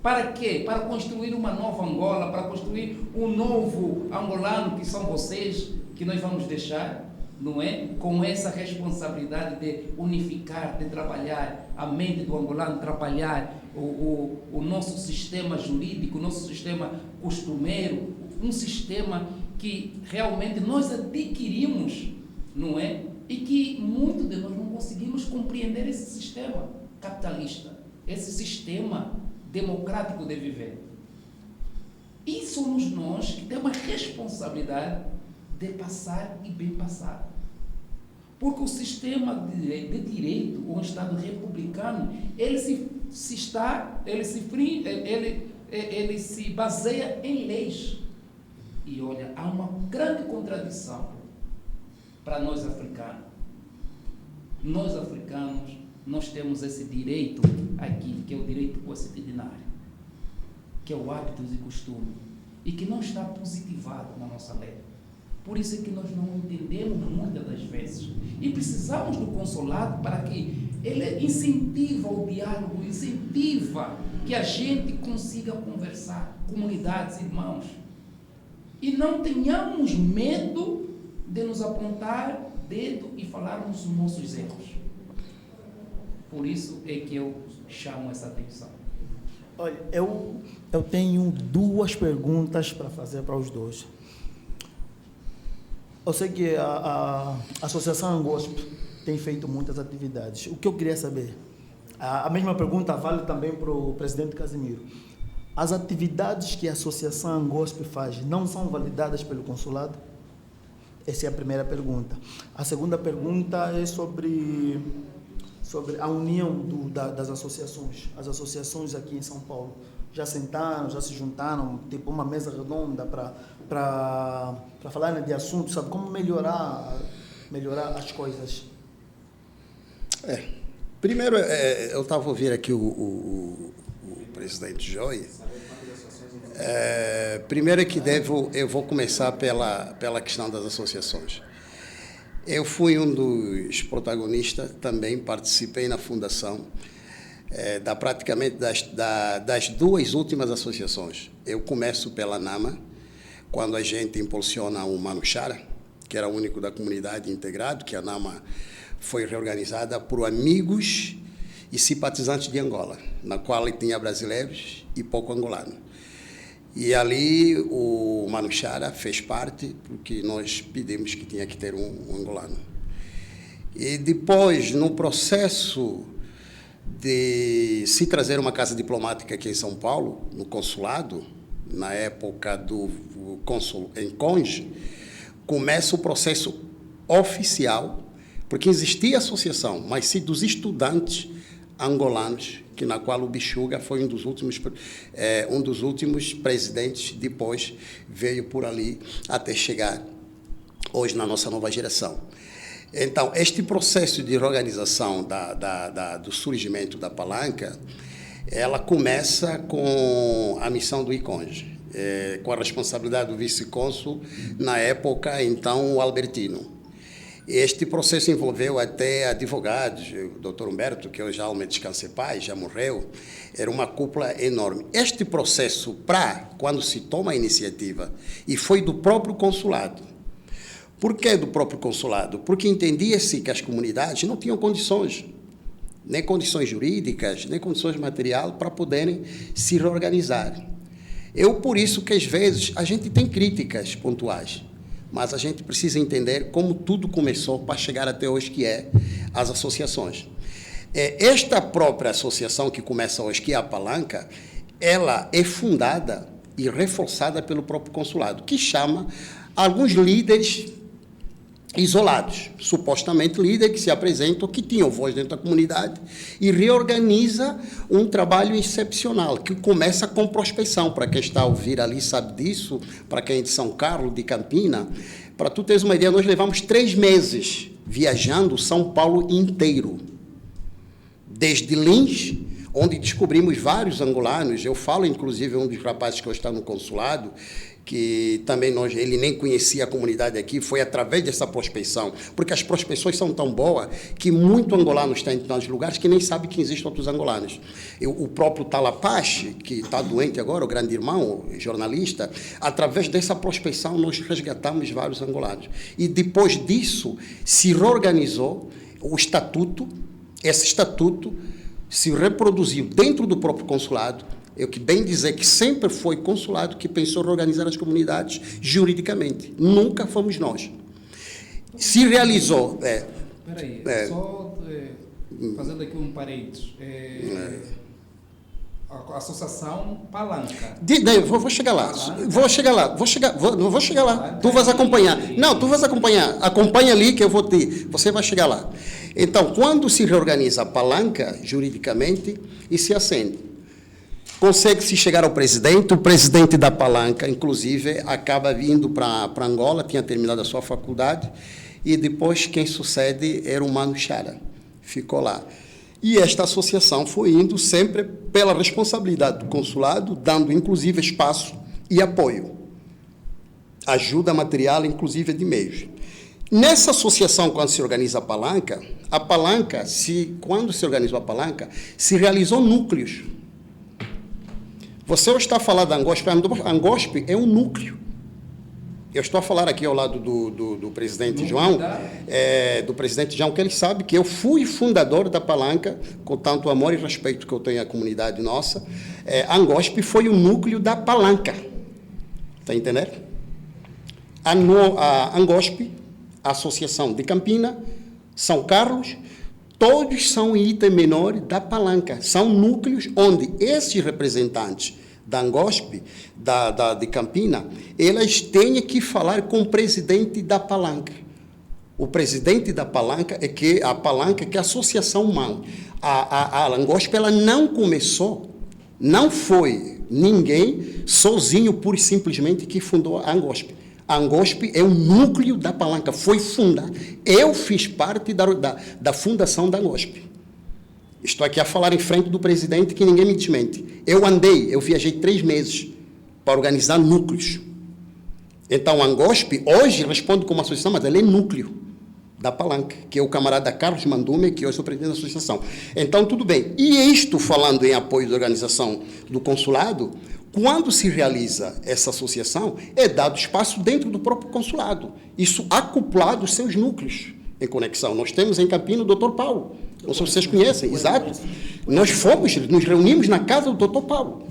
Para quê? Para construir uma nova Angola, para construir um novo angolano que são vocês, que nós vamos deixar, não é? Com essa responsabilidade de unificar, de trabalhar a mente do angolano, trabalhar o nosso sistema jurídico, o nosso sistema costumeiro, um sistema que realmente nós adquirimos, não é? E que muitos de nós não conseguimos compreender esse sistema capitalista, esse sistema democrático de viver. E somos nós que temos a responsabilidade de passar e bem passar. Porque o sistema de direito, o Estado republicano, ele se baseia em leis. E olha, há uma grande contradição para nós africanos. Nós africanos, nós temos esse direito aqui, que é o direito constitucionário, que é o hábitos e costume, e que não está positivado na nossa lei. Por isso é que nós não entendemos muitas das vezes. E precisamos do consulado para que ele incentiva o diálogo, incentiva que a gente consiga conversar, comunidades, irmãos. E não tenhamos medo de nos apontar dedo e falarmos os nossos erros. Por isso é que eu chamo essa atenção. Olha, eu tenho duas perguntas para fazer para os dois. Eu sei que a Associação Angospe tem feito muitas atividades. O que eu queria saber, a mesma pergunta vale também para o presidente Casimiro. As atividades que a Associação Angospe faz não são validadas pelo consulado? Essa é a primeira pergunta. A segunda pergunta é sobre a união das associações. As associações aqui em São Paulo já sentaram, já se juntaram, tipo uma mesa redonda para falar de assuntos, sabe, como melhorar as coisas. Primeiro, eu estava ouvindo aqui o presidente Joy. Primeiro eu vou começar pela questão das associações. Eu fui um dos protagonistas, também participei na fundação praticamente das duas últimas associações. Eu começo pela NAMA, quando a gente impulsiona o Mano Chara, que era o único da comunidade integrado, que a NAMA foi reorganizada por amigos e simpatizantes de Angola, na qual tinha brasileiros e pouco angolano. E ali o Mano Chara fez parte, porque nós pedimos que tinha que ter um angolano. E depois, no processo de se trazer uma casa diplomática aqui em São Paulo, no consulado, na época do cônsul em Conge, começa o processo oficial, porque existia associação, mas sim dos estudantes angolanos, na qual o Bichuga foi um dos últimos presidentes, depois veio por ali até chegar hoje na nossa nova geração. Então, este processo de organização do surgimento da Palanca, ela começa com a missão do ICONGE, com a responsabilidade do vice-cônsul, na época, então, o Albertino. Este processo envolveu até advogados, o doutor Humberto, que hoje já descanse pai, já morreu, era uma cúpula enorme. Este processo, quando se toma a iniciativa, e foi do próprio consulado. Por que do próprio consulado? Porque entendia-se que as comunidades não tinham condições, nem condições jurídicas, nem condições materiais para poderem se reorganizar. Por isso que às vezes a gente tem críticas pontuais, mas a gente precisa entender como tudo começou para chegar até hoje, que é as associações. Esta própria associação que começa hoje, que é a Palanca, ela é fundada e reforçada pelo próprio consulado, que chama alguns líderes isolados, supostamente líderes que se apresentam, que tinham voz dentro da comunidade, e reorganiza um trabalho excepcional, que começa com prospecção. Para quem está a ouvir ali sabe disso, para quem é de São Carlos, de Campina, para tu teres uma ideia, nós levamos 3 meses viajando São Paulo inteiro, desde Lins, onde descobrimos vários angolanos. Eu falo, inclusive, um dos rapazes que hoje está no consulado, que também ele nem conhecia a comunidade aqui, foi através dessa prospecção, porque as prospecções são tão boas que muito angolano está em tantos lugares que nem sabe que existem outros angolanos. O próprio Talapache, que está doente agora, o grande irmão, o jornalista, através dessa prospecção nós resgatamos vários angolanos. E depois disso se reorganizou o estatuto, esse estatuto se reproduziu dentro do próprio consulado. Eu que bem dizer que sempre foi consulado que pensou em organizar as comunidades juridicamente. Nunca fomos nós. Se realizou... Espera aí, só fazendo aqui um parênteses. A associação Palanca. Vou chegar lá. Vou chegar lá. Tu vais acompanhar. Não, tu vais acompanhar. Acompanha ali que você vai chegar lá. Então, quando se reorganiza a Palanca juridicamente e se acende, consegue-se chegar ao presidente, o presidente da Palanca, inclusive, acaba vindo para Angola, tinha terminado a sua faculdade, e depois quem sucede era o Mano Chara, ficou lá. E esta associação foi indo sempre pela responsabilidade do consulado, dando inclusive espaço e apoio, ajuda material, inclusive de meios. Nessa associação, quando se organiza a Palanca, quando se organizou a Palanca, se realizou núcleos. Você está a falar da Angospe, a Angospe é um núcleo. Eu estou a falar aqui ao lado do presidente João, que ele sabe que eu fui fundador da Palanca, com tanto amor e respeito que eu tenho à comunidade nossa. A Angospe foi o núcleo da Palanca. Está entendendo? A Angospe, a Associação de Campina, São Carlos, todos são item menor da Palanca. São núcleos onde esses representantes da Angospe, de Campina, elas têm que falar com o presidente da Palanca. O presidente da Palanca a Palanca que é a associação mãe. A Angospe, ela não começou, não foi ninguém sozinho, pura e simplesmente, que fundou a Angospe. A Angospe é um núcleo da Palanca, foi fundada. Eu fiz parte da fundação da Angospe. Estou aqui a falar em frente do presidente, que ninguém me desmente. Eu viajei 3 meses para organizar núcleos. Então, a Angosp hoje responde como associação, mas ela é núcleo da Palanca, que é o camarada Carlos Mandume, que hoje sou presidente da associação. Então, tudo bem. E isto, falando em apoio da organização do consulado, quando se realiza essa associação, é dado espaço dentro do próprio consulado. Isso acoplado aos seus núcleos em conexão. Nós temos em Campinas o Dr. Paulo. Não sei se vocês conhecem, exato. Nós nos reunimos na casa do Dr. Paulo.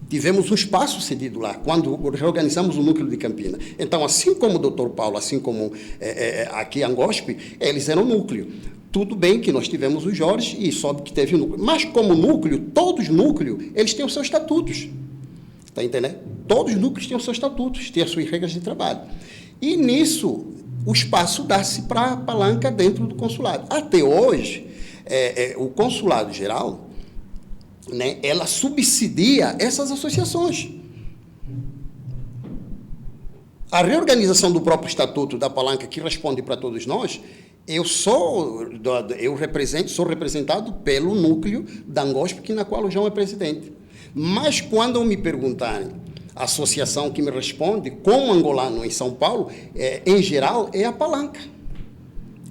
Tivemos um espaço cedido lá, quando reorganizamos o núcleo de Campinas. Então, assim como o Dr. Paulo, assim como aqui a Angosp, eles eram núcleo. Tudo bem que nós tivemos o Jorge e soube que teve o núcleo. Mas, como núcleo, todos os núcleos, eles têm os seus estatutos. Está entendendo? Todos os núcleos têm os seus estatutos, têm as suas regras de trabalho. E, nisso, o espaço dá-se para a Palanca dentro do consulado. Até hoje, o consulado geral, né, ela subsidia essas associações. A reorganização do próprio estatuto da Palanca, que responde para todos nós, sou representado pelo núcleo da Angosp, na qual o João é presidente. Mas quando me perguntarem, a associação que me responde, como angolano em São Paulo, em geral, é a Palanca.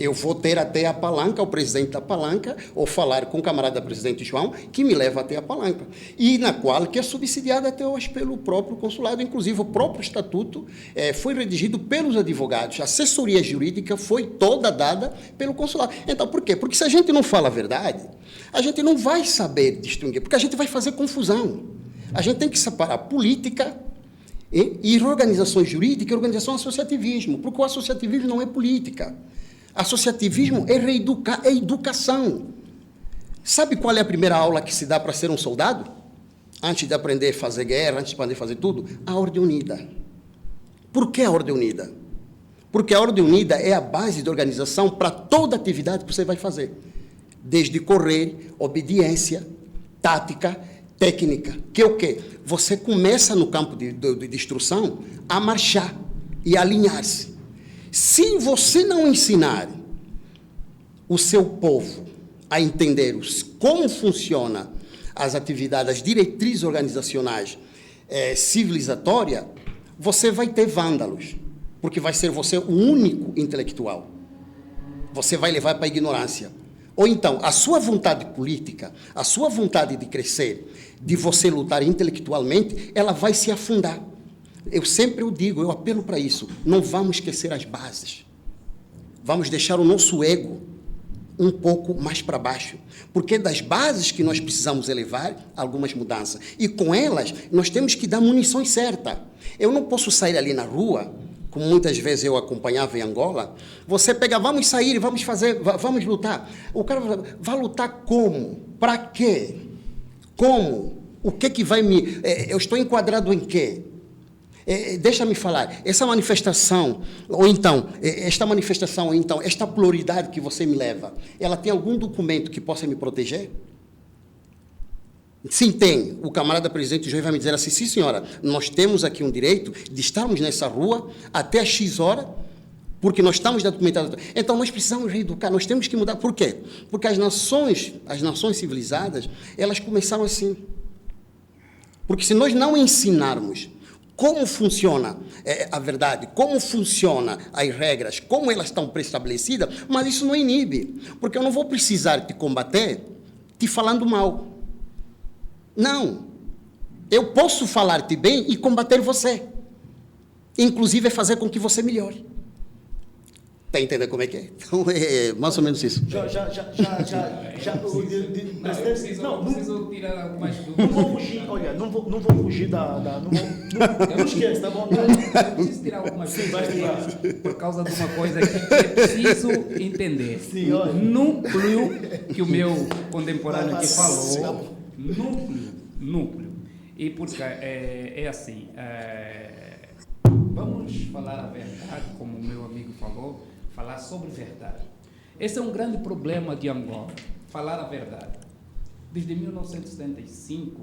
Eu vou ter até a Palanca, o presidente da Palanca, ou falar com o camarada presidente João, que me leva até a Palanca. E na qual que é subsidiada até hoje pelo próprio consulado. Inclusive, o próprio estatuto foi redigido pelos advogados. A assessoria jurídica foi toda dada pelo consulado. Então, por quê? Porque se a gente não fala a verdade, a gente não vai saber distinguir, porque a gente vai fazer confusão. A gente tem que separar política e organização jurídica e organização associativismo, porque o associativismo não é política. Associativismo é educação. Sabe qual é a primeira aula que se dá para ser um soldado? Antes de aprender a fazer guerra, antes de aprender a fazer tudo? A Ordem Unida. Por que a Ordem Unida? Porque a Ordem Unida é a base de organização para toda atividade que você vai fazer. Desde correr, obediência, tática, técnica. Que é o quê? Você começa no campo de instrução a marchar e a alinhar-se. Se você não ensinar o seu povo a entender como funciona as atividades, as diretrizes organizacionais civilizatórias, você vai ter vândalos, porque vai ser você o único intelectual. Você vai levar para a ignorância. Ou então, a sua vontade política, a sua vontade de crescer, de você lutar intelectualmente, ela vai se afundar. Eu sempre digo, eu apelo para isso, não vamos esquecer as bases. Vamos deixar o nosso ego um pouco mais para baixo, porque das bases que nós precisamos elevar algumas mudanças. E com elas, nós temos que dar munições certas. Eu não posso sair ali na rua, como muitas vezes eu acompanhava em Angola, você pega, vamos sair, vamos fazer, vamos lutar. O cara vai lutar como? Para quê? Como? O que vai me... eu estou enquadrado em quê? Deixa-me falar, essa manifestação, ou então, esta pluralidade que você me leva, ela tem algum documento que possa me proteger? Sim, tem. O camarada presidente João vai me dizer assim, sim senhora, nós temos aqui um direito de estarmos nessa rua até às X horas, porque nós estamos documentados. Então, nós precisamos reeducar, nós temos que mudar. Por quê? Porque as nações civilizadas, elas começaram assim. Porque se nós não ensinarmos como funciona a verdade, como funcionam as regras, como elas estão pré-estabelecidas, mas isso não inibe, porque eu não vou precisar te combater te falando mal. Não. Eu posso falar-te bem e combater você. Inclusive fazer com que você melhore. Está entendendo como é que é? Então, é mais ou menos isso. Não preciso tirar algumas dúvidas. Não vou fugir, olha, não vou fugir não esquece, tá bom? Eu preciso tirar algumas dúvidas por causa de uma coisa que é preciso entender. Sim, olha. Núcleo, que o meu contemporâneo aqui falou, núcleo. E porque é assim, vamos falar a verdade, como o meu amigo falou, falar sobre verdade. Esse é um grande problema de Angola, falar a verdade. Desde 1975,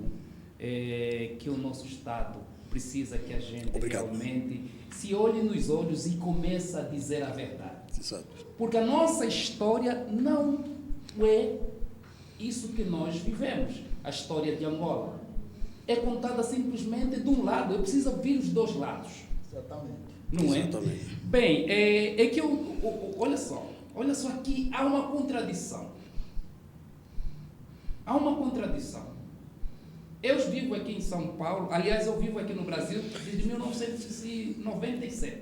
que o nosso Estado precisa que a gente realmente se olhe nos olhos e comece a dizer a verdade. Exato. Porque a nossa história não é isso que nós vivemos, a história de Angola. é contada simplesmente de um lado. Eu preciso ouvir os dois lados. Exatamente. Não é? Exatamente. Bem, é que olha só aqui há uma contradição. Há uma contradição. Eu vivo aqui em São Paulo, aliás, eu vivo aqui no Brasil desde 1997.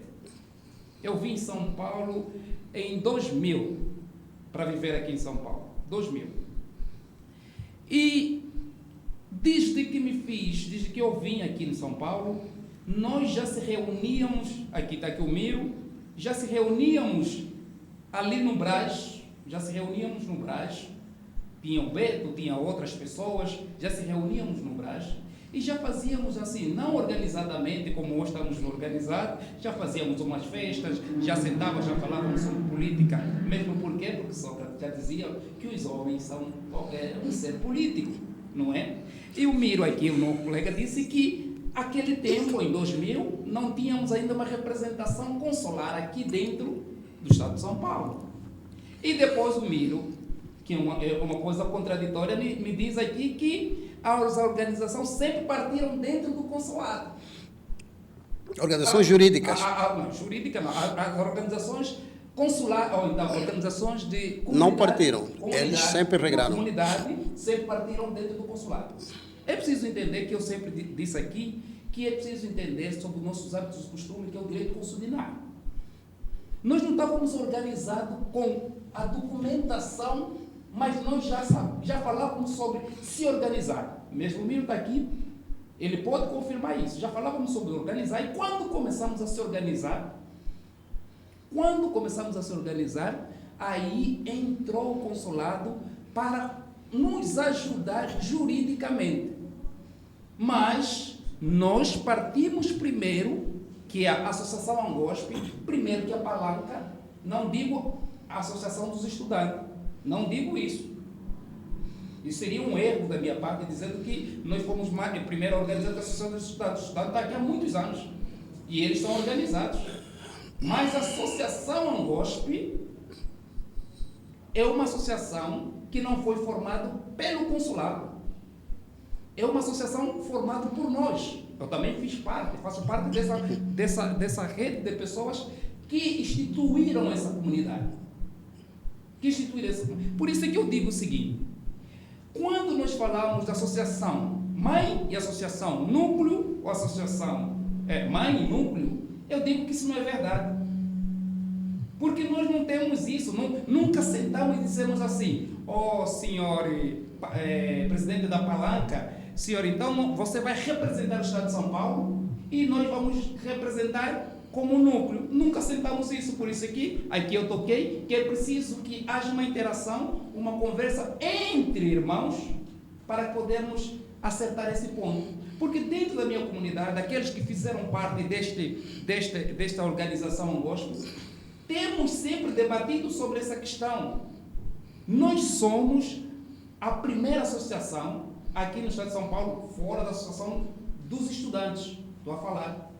Eu vim em São Paulo em 2000 para viver aqui em São Paulo. 2000. E desde que eu vim aqui em São Paulo, nós já se reuníamos, aqui está aqui o Miro, já se reuníamos ali no Brás, tinha o Beto, tinha outras pessoas, já se reuníamos no Brás e já fazíamos assim, não organizadamente como hoje estamos organizados, já fazíamos umas festas, já sentávamos, já falávamos sobre política, mesmo porque Sócrates já dizia que os homens são um ser político, não é? E o Miro aqui, o meu colega, disse que aquele tempo, em 2000, não tínhamos ainda uma representação consular aqui dentro do Estado de São Paulo. E depois o Miro, que é uma coisa contraditória, me diz aqui que as organizações sempre partiram dentro do consulado. Organizações jurídicas. Jurídica não. As organizações consulares, ou então organizações de comunidade, não partiram. Eles sempre regraram. Comunidade sempre partiram dentro do consulado. É preciso entender, que eu sempre disse aqui, que é preciso entender sobre os nossos hábitos e costumes, que é o direito consulinário. Nós não estávamos organizados com a documentação, mas nós já falávamos sobre se organizar. Mesmo o Miro está aqui, ele pode confirmar isso. Já falávamos sobre organizar, e quando começamos a se organizar, aí entrou o consulado para nos ajudar juridicamente. Mas nós partimos primeiro, que é a Associação Angospe, primeiro que a Palanca, não digo a Associação dos Estudantes, não digo isso. Isso seria um erro da minha parte, dizendo que nós fomos primeiro organizados da Associação dos Estudantes. Os estudantes estão aqui há muitos anos, e eles são organizados. Mas a Associação Angospe é uma associação que não foi formada pelo consulado. É uma associação formada por nós. Eu também faço parte dessa rede de pessoas que instituíram essa comunidade. Por isso é que eu digo o seguinte: quando nós falamos da associação mãe e associação núcleo, ou associação mãe e núcleo, eu digo que isso não é verdade. Porque nós não temos isso, nunca sentamos e dissemos assim: ó senhor presidente da Palanca, senhor, então você vai representar o Estado de São Paulo e nós vamos representar como núcleo. Nunca sentamos isso, por isso aqui eu toquei que é preciso que haja uma interação, uma conversa entre irmãos para podermos acertar esse ponto. Porque dentro da minha comunidade, aqueles que fizeram parte desta organização Angospe, temos sempre debatido sobre essa questão. Nós somos a primeira associação aqui no Estado de São Paulo, fora da Associação dos Estudantes, estou a falar.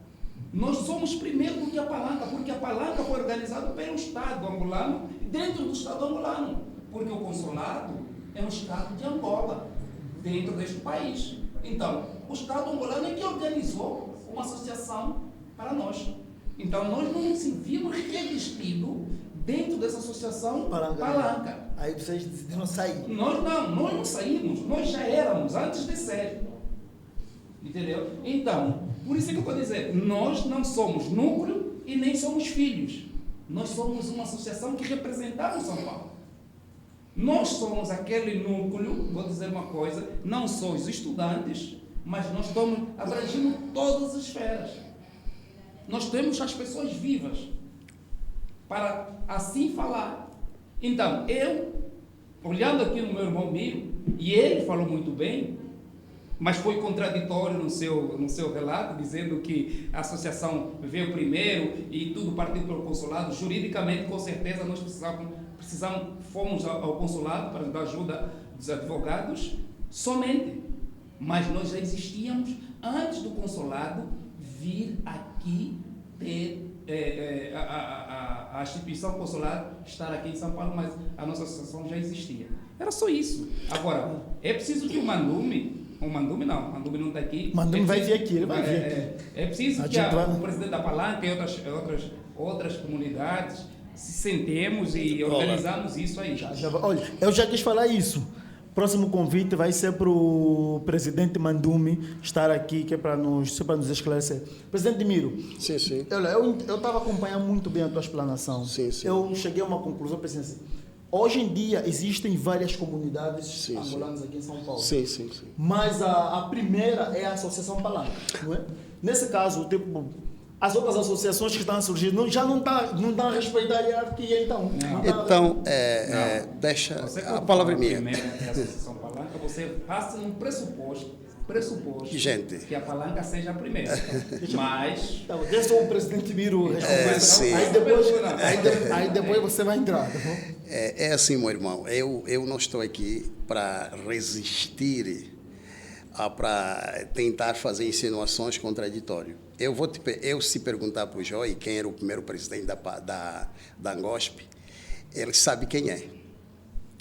Nós somos primeiro do que a Palanca, porque a Palanca foi organizada pelo Estado angolano, dentro do Estado angolano, porque o consulado é um Estado de Angola, dentro deste país. Então, o Estado angolano é que organizou uma associação para nós. Então, nós não nos vimos revestidos dentro dessa associação Palanca. Aí vocês decidiram sair. Nós não saímos, nós já éramos antes de ser. Entendeu? Então, por isso é que eu vou dizer, nós não somos núcleo e nem somos filhos. Nós somos uma associação que representamos São Paulo. Nós somos aquele núcleo, vou dizer uma coisa, não só os estudantes, mas nós estamos abrangindo todas as esferas. Nós temos as pessoas vivas para assim falar. Então, eu, olhando aqui no meu irmão Miro, e ele falou muito bem, mas foi contraditório no seu relato, dizendo que a associação veio primeiro e tudo partido pelo consulado. Juridicamente, com certeza, nós fomos ao consulado para dar ajuda dos advogados somente. Mas nós já existíamos antes do consulado vir aqui ter a instituição consular estar aqui em São Paulo, mas a nossa associação já existia. Era só isso. Agora, é preciso que o Manume O Mandume não. O Mandume não está aqui. Mandume vai vir aqui, ele vai vir aqui. É preciso A que gente vai- o presidente da Palanca e outras comunidades se sentemos e organizamos isso aí. Olha, eu já quis falar isso. Próximo convite vai ser para o presidente Mandume estar aqui, que é para nos esclarecer. Presidente Miro, Sim, sim. olha, eu estava acompanhando muito bem a tua explanação. Sim, sim. Eu cheguei a uma conclusão, pensei assim, hoje em dia existem várias comunidades Sim, angolanas aqui em São Paulo. Sim, sim, sim. Mas a primeira é a Associação Palanca, não é? Nesse caso, tipo, as outras associações que estão a surgir já não estão a respeitar a hierarquia, então. Não tá- Então, Não. deixa... Você, A quando palavra é fala minha. primeiro que é a Associação Palanca, você passa num pressuposto Gente. que a Palanca seja a primeira. Mas Tá bom, deixa o presidente Miro responder. sim. Aí depois você vai entrar, tá bom? É assim, meu irmão, eu não estou aqui para resistir, para tentar fazer insinuações contraditórias. Eu se perguntar para o Joy quem era o primeiro presidente da Angosp, ele sabe quem é.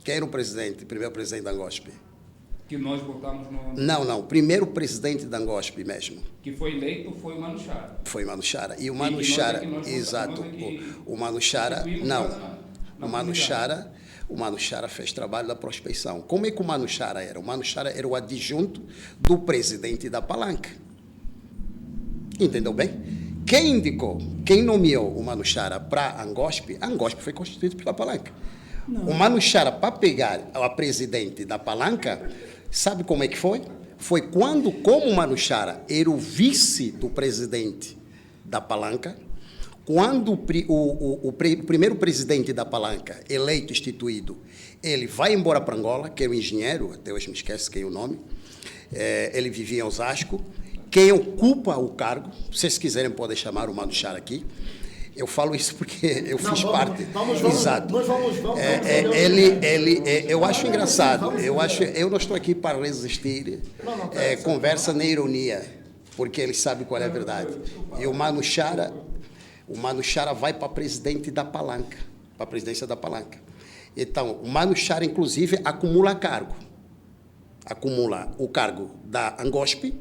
Quem era o primeiro presidente da Angosp? que nós votamos no... Não, primeiro presidente da Angosp mesmo. Que foi eleito foi o Mano Chara. Foi o Mano Chara. E o Mano nós Chara, é que nós exato. votamos, nós é que O Mano Chara, instituímos não. na O Mano comunidade. Chara, o Mano Chara fez trabalho da prospecção. Como é que o Mano Chara era? O Mano Chara era o adjunto do presidente da Palanca. Entendeu bem? Quem indicou, quem nomeou o Mano Chara para a Angosp foi constituído pela Palanca. O Mano Chara, para pegar a presidente da Palanca, sabe como é que foi? Foi quando, como o Mano Chara era o vice do presidente da Palanca, quando o primeiro presidente da Palanca, eleito, instituído, ele vai embora para Angola, que é um engenheiro, até hoje me esquece quem é o nome, ele vivia em Osasco. Quem ocupa o cargo, se vocês quiserem podem chamar o Mano Chara aqui, eu falo isso porque eu fiz parte. Exato. Eu acho engraçado. Eu não estou aqui para resistir. Conversa na ironia, porque ele sabe qual é a verdade. E o Mano Chara vai para presidente da Palanca, para a presidência da Palanca. Então, o Mano Chara, inclusive, acumula cargo. Acumula o cargo da Angosp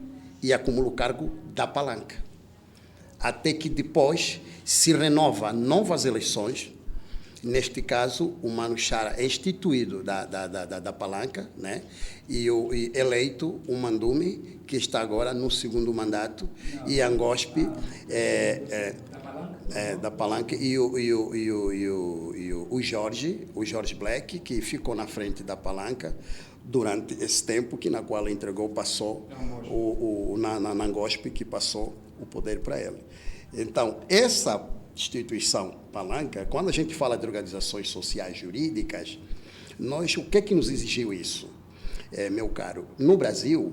e acumula o cargo da Palanca. Até que depois se renova novas eleições. Neste caso, o Mano Chara é instituído da Palanca, né? E eleito o Mandume, que está agora no segundo mandato, e a Angosp da Palanca, e o Jorge Black, que ficou na frente da Palanca durante esse tempo, na qual ele passou na Angosp, que passou o poder para ele. Então, essa instituição Palanca, quando a gente fala de organizações sociais jurídicas, o que é que nos exigiu isso? Meu caro, no Brasil,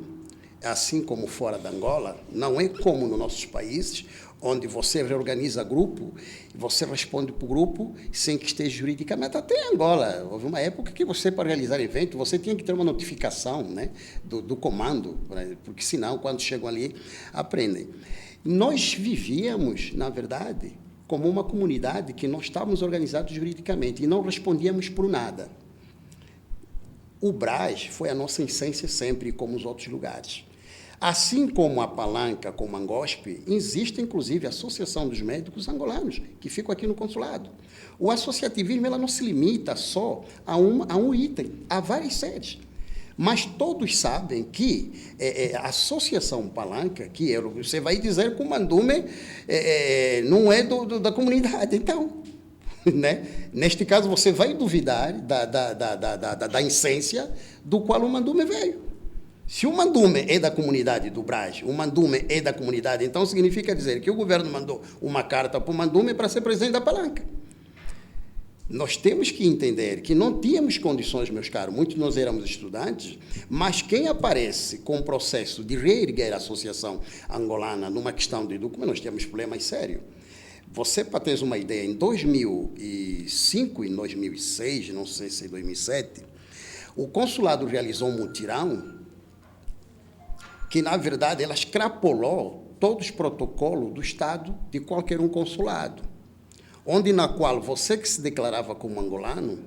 assim como fora da Angola, não é como nos nossos países, onde você reorganiza grupo, você responde para o grupo sem que esteja juridicamente. Até em Angola, houve uma época que você, para realizar evento, você tinha que ter uma notificação, né, do comando, porque senão, quando chegam ali, aprendem. Nós vivíamos, na verdade, como uma comunidade que nós estávamos organizados juridicamente e não respondíamos por nada. O Brás foi a nossa essência sempre, como os outros lugares. Assim como a Palanca, como a Angosp, existe, inclusive, a Associação dos Médicos Angolanos, que ficam aqui no consulado. O associativismo ela não se limita só a um item, há várias sedes. Mas todos sabem que a Associação Palanca, que você vai dizer que o Mandume não é da comunidade, então... Né? Neste caso, você vai duvidar da essência do qual o Mandume veio. Se o Mandume é da comunidade do Brás, o Mandume é da comunidade, então significa dizer que o governo mandou uma carta para o Mandume para ser presidente da Palanca. Nós temos que entender que não tínhamos condições, meus caros, muitos de nós éramos estudantes, mas quem aparece com o processo de reerguer a Associação Angolana numa questão de documento, nós temos problemas sérios. Você, para ter uma ideia, em 2005 e 2006, não sei se em 2007, o consulado realizou um mutirão que, na verdade, ela extrapolou todos os protocolos do Estado de qualquer um consulado, onde na qual você que se declarava como angolano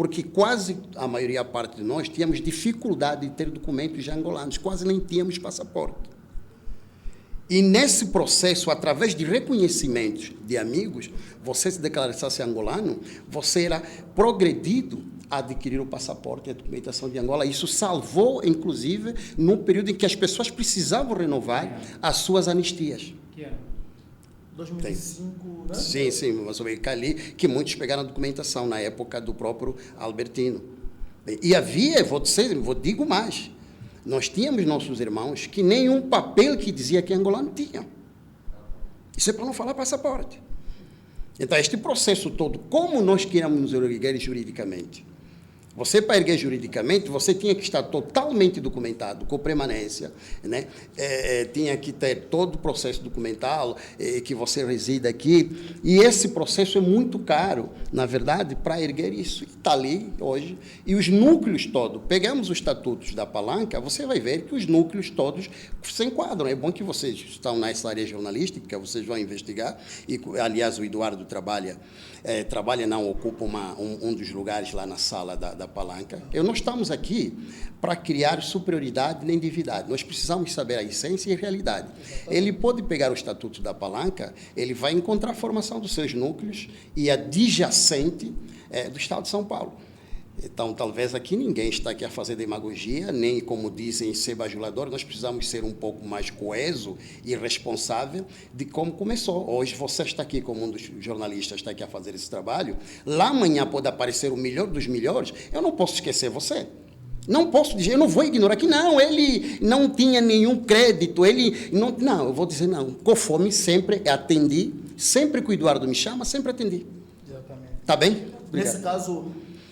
porque quase a maioria parte de nós tínhamos dificuldade de ter documentos já angolanos, quase nem tínhamos passaporte. E nesse processo, através de reconhecimentos de amigos, você se declarasse angolano, você era progredido a adquirir o passaporte e a documentação de Angola. Isso salvou, inclusive, no período em que as pessoas precisavam renovar as suas anistias. Que é? 2005, né? Sim, mas eu ali que muitos pegaram a documentação na época do próprio Albertino. E havia, digo mais, nós tínhamos nossos irmãos que nenhum papel que dizia que angolano tinham. Isso é para não falar passaporte. Então, este processo todo, como nós queríamos nos erguer juridicamente? Você, para erguer juridicamente, você tinha que estar totalmente documentado, com permanência, né? Tinha que ter todo o processo documental, que você resida aqui, e esse processo é muito caro, na verdade, para erguer isso. Está ali hoje, e os núcleos todos, pegamos os estatutos da palanca, você vai ver que os núcleos todos se enquadram. É bom que vocês estão nessa área jornalística, vocês vão investigar, e, aliás, o Eduardo ocupa um dos lugares lá na sala da palanca. Não estamos aqui para criar superioridade nem divindade. Nós precisamos saber a essência e a realidade. Ele pode pegar o estatuto da palanca, ele vai encontrar a formação dos seus núcleos e a adjacente do Estado de São Paulo. Então, talvez aqui ninguém está aqui a fazer demagogia, nem, como dizem, ser bajulador. Nós precisamos ser um pouco mais coeso e responsável de como começou. Hoje você está aqui como um dos jornalistas, está aqui a fazer esse trabalho. Lá amanhã pode aparecer o melhor dos melhores. Eu não posso esquecer você. Não posso dizer, eu não vou ignorar que não, ele não tinha nenhum crédito, não, eu vou dizer não. Conforme sempre atendi, sempre que o Eduardo me chama, sempre atendi. Exatamente. Tá bem? Obrigado. Nesse caso,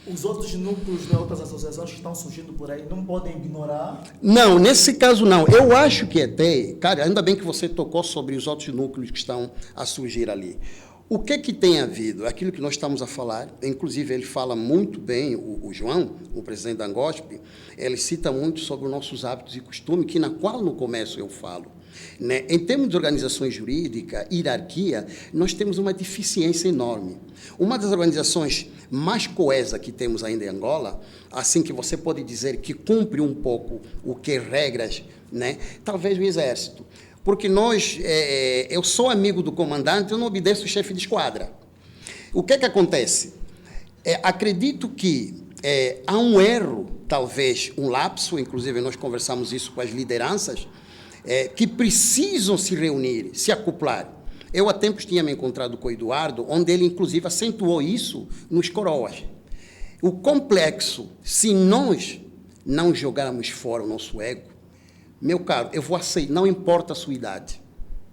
os outros núcleos de outras associações que estão surgindo por aí não podem ignorar? Não, nesse caso não. Eu acho que até, cara, ainda bem que você tocou sobre os outros núcleos que estão a surgir ali. O que tem havido? Aquilo que nós estamos a falar, inclusive ele fala muito bem, o João, o presidente da Angosp, ele cita muito sobre os nossos hábitos e costumes, que na qual no começo eu falo. Né? Em termos de organização jurídica, hierarquia, nós temos uma deficiência enorme. Uma das organizações mais coesas que temos ainda em Angola, assim que você pode dizer que cumpre um pouco o que regras, né? Talvez o Exército. Porque eu sou amigo do comandante, eu não obedeço o chefe de esquadra. O que acontece? Acredito que há um erro, talvez um lapso, inclusive nós conversamos isso com as lideranças, que precisam se reunir, se acoplar. Eu, há tempos, tinha me encontrado com o Eduardo, onde ele, inclusive, acentuou isso nos coroas. O complexo, se nós não jogarmos fora o nosso ego, meu caro, eu vou aceitar, não importa a sua idade,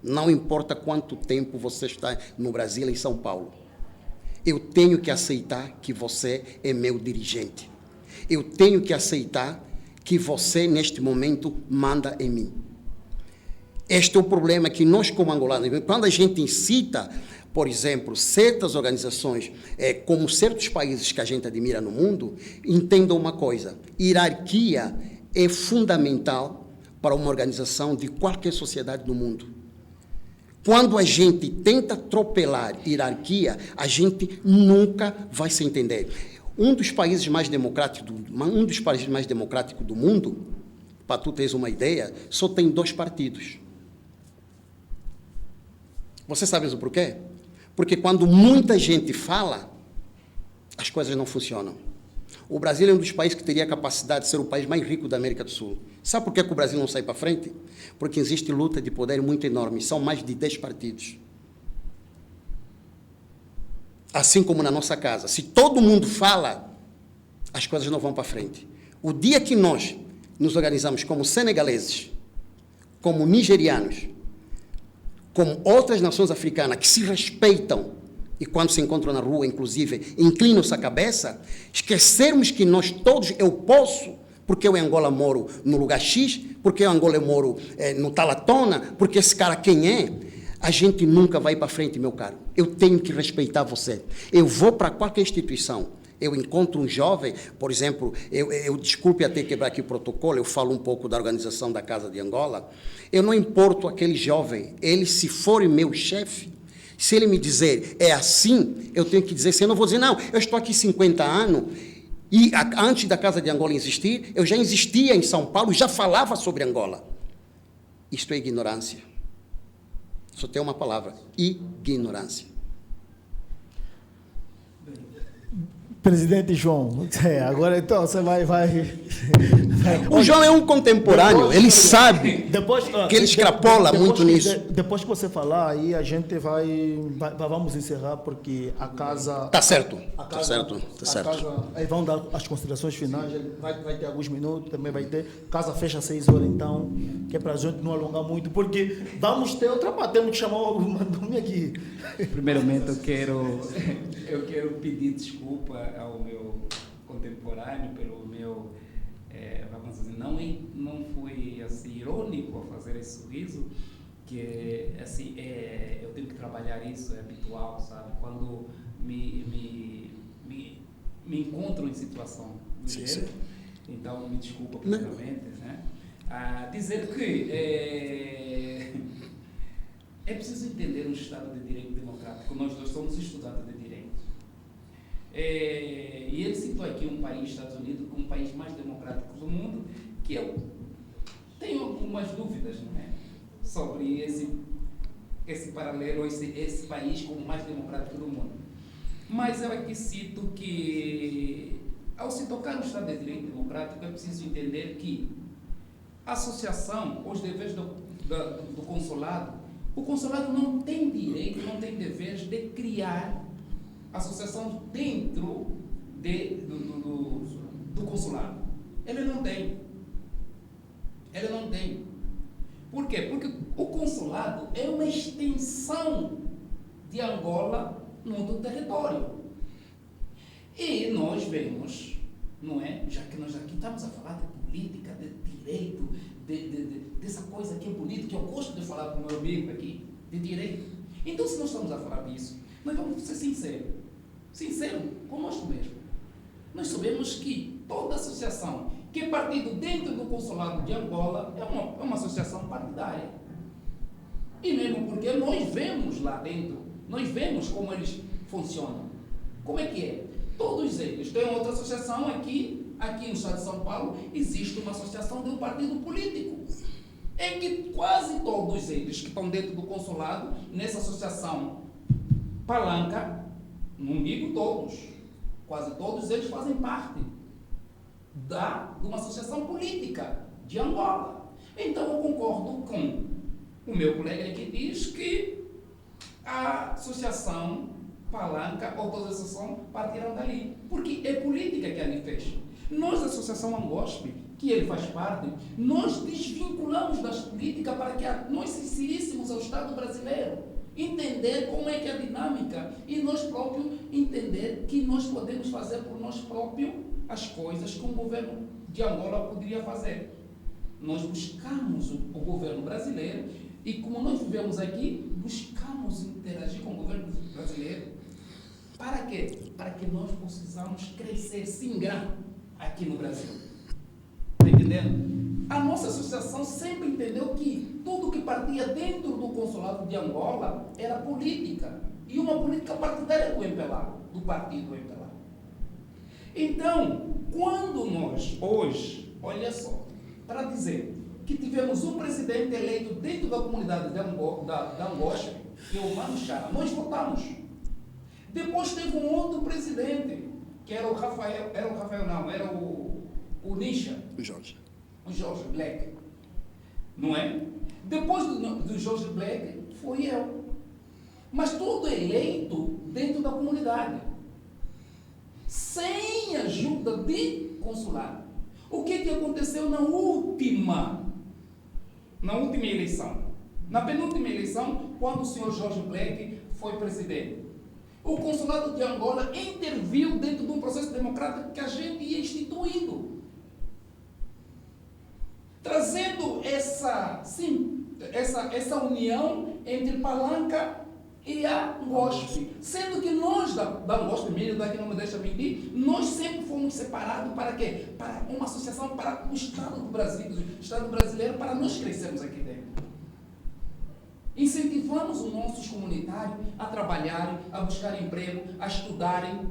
não importa quanto tempo você está no Brasil, em São Paulo, eu tenho que aceitar que você é meu dirigente. Eu tenho que aceitar que você, neste momento, manda em mim. Este é o problema que nós, como angolanos, quando a gente incita, por exemplo, certas organizações, como certos países que a gente admira no mundo, entendam uma coisa: hierarquia é fundamental para uma organização de qualquer sociedade do mundo. Quando a gente tenta atropelar hierarquia, a gente nunca vai se entender. Um dos países mais democráticos do mundo, para tu teres uma ideia, só tem 2 partidos. Você sabe o porquê? Porque quando muita gente fala, as coisas não funcionam. O Brasil é um dos países que teria a capacidade de ser o país mais rico da América do Sul. Sabe por que o Brasil não sai para frente? Porque existe luta de poder muito enorme. São mais de 10 partidos. Assim como na nossa casa. Se todo mundo fala, as coisas não vão para frente. O dia que nós nos organizamos como senegaleses, como nigerianos, como outras nações africanas que se respeitam e quando se encontram na rua, inclusive, inclinam-se a cabeça, esquecermos que nós todos, eu posso, porque eu em Angola moro no lugar X, porque eu em Angola moro no Talatona, porque esse cara quem é, a gente nunca vai para frente, meu caro. Eu tenho que respeitar você. Eu vou para qualquer instituição, eu encontro um jovem, por exemplo, eu desculpe até quebrar aqui o protocolo, eu falo um pouco da organização da Casa de Angola, eu não importo aquele jovem, ele se for meu chefe, se ele me dizer é assim, eu tenho que dizer assim, eu não vou dizer não, eu estou aqui 50 anos, E antes da Casa de Angola existir, eu já existia em São Paulo, já falava sobre Angola. Isto é ignorância. Só tem uma palavra: ignorância. Presidente João, agora então você vai. O João é um contemporâneo, ele sabe que ele extrapola muito nisso. Depois que você falar, aí a gente vamos encerrar, porque a casa... Tá certo, Tá certo. Aí vão dar as considerações finais, vai ter alguns minutos, também vai ter. Casa fecha às 6 horas, então, que é para a gente não alongar muito, porque vamos ter outra parte, temos que chamar o Mandume aqui. Primeiramente, eu quero pedir desculpa ao meu contemporâneo pelo meu, vamos dizer, não fui assim irônico a fazer esse sorriso, que assim eu tenho que trabalhar isso, é habitual, sabe? Quando me encontro em situação de erro, então me desculpa primeiramente, né? Dizer que é preciso entender o Estado de Direito Democrático. Nós dois somos estudantes de Direito. E ele citou aqui um país, Estados Unidos, como o país mais democrático do mundo, que eu tenho algumas dúvidas, não é? Sobre esse paralelo, esse país como o mais democrático do mundo. Mas eu aqui cito que, ao se tocar no Estado de Direito Democrático, é preciso entender que a associação, os deveres do consulado, o consulado não tem direito, não tem deveres de criar associação dentro do consulado. Ele não tem. Por quê? Porque o consulado é uma extensão de Angola no território. E nós vemos, não é? Já que nós aqui estamos a falar de política, de direito, dessa coisa que é bonita, que eu gosto de falar com o meu amigo aqui, de direito. Então, se nós estamos a falar disso, nós vamos ser sinceros conosco mesmo. Nós sabemos que toda associação que é partido dentro do consulado de Angola é uma associação partidária. E mesmo porque nós vemos lá dentro, nós vemos como eles funcionam. Como é que é? Todos eles têm outra associação aqui no estado de São Paulo, existe uma associação de um partido político, em que quase todos eles que estão dentro do consulado, nessa associação palanca, não digo todos, quase todos eles fazem parte de uma associação política de Angola. Então eu concordo com o meu colega que diz que a associação palanca ou toda a associação partiram dali, porque é política que ali fez. Nós, da Associação Angospe, que ele faz parte, nós desvinculamos das políticas para que nós inseríssemos ao Estado brasileiro, entender como é que é a dinâmica e nós próprios entender que nós podemos fazer por nós próprios as coisas que o governo de Angola poderia fazer. Nós buscamos o governo brasileiro e, como nós vivemos aqui, buscamos interagir com o governo brasileiro. Para quê? Para que nós possamos crescer, singrar aqui no Brasil. Está entendendo? A nossa associação sempre entendeu que tudo que partia dentro do consulado de Angola era política. E uma política partidária do MPLA, do partido MPLA. Então, quando nós, hoje, olha só, para dizer que tivemos um presidente eleito dentro da comunidade da Angospe, que é o Mano Chara, nós votamos. Depois teve um outro presidente, que era o Nisha. O Jorge Black. Não é? Depois do Jorge Black, foi eu. Mas tudo eleito dentro da comunidade. Sem ajuda de consulado. O que aconteceu na última eleição? Na penúltima eleição, quando o senhor Jorge Black foi presidente. O consulado de Angola interviu dentro de um processo democrático que a gente ia instituindo. Trazendo essa união entre Palanca e a Angospe. Sendo que nós, da Angospe, Milho, daqui não me deixa mentir, nós sempre fomos separados para quê? Para uma associação para o Estado do Brasil, o Estado brasileiro, para nós crescermos aqui dentro. Incentivamos os nossos comunitários a trabalharem, a buscar emprego, a estudarem.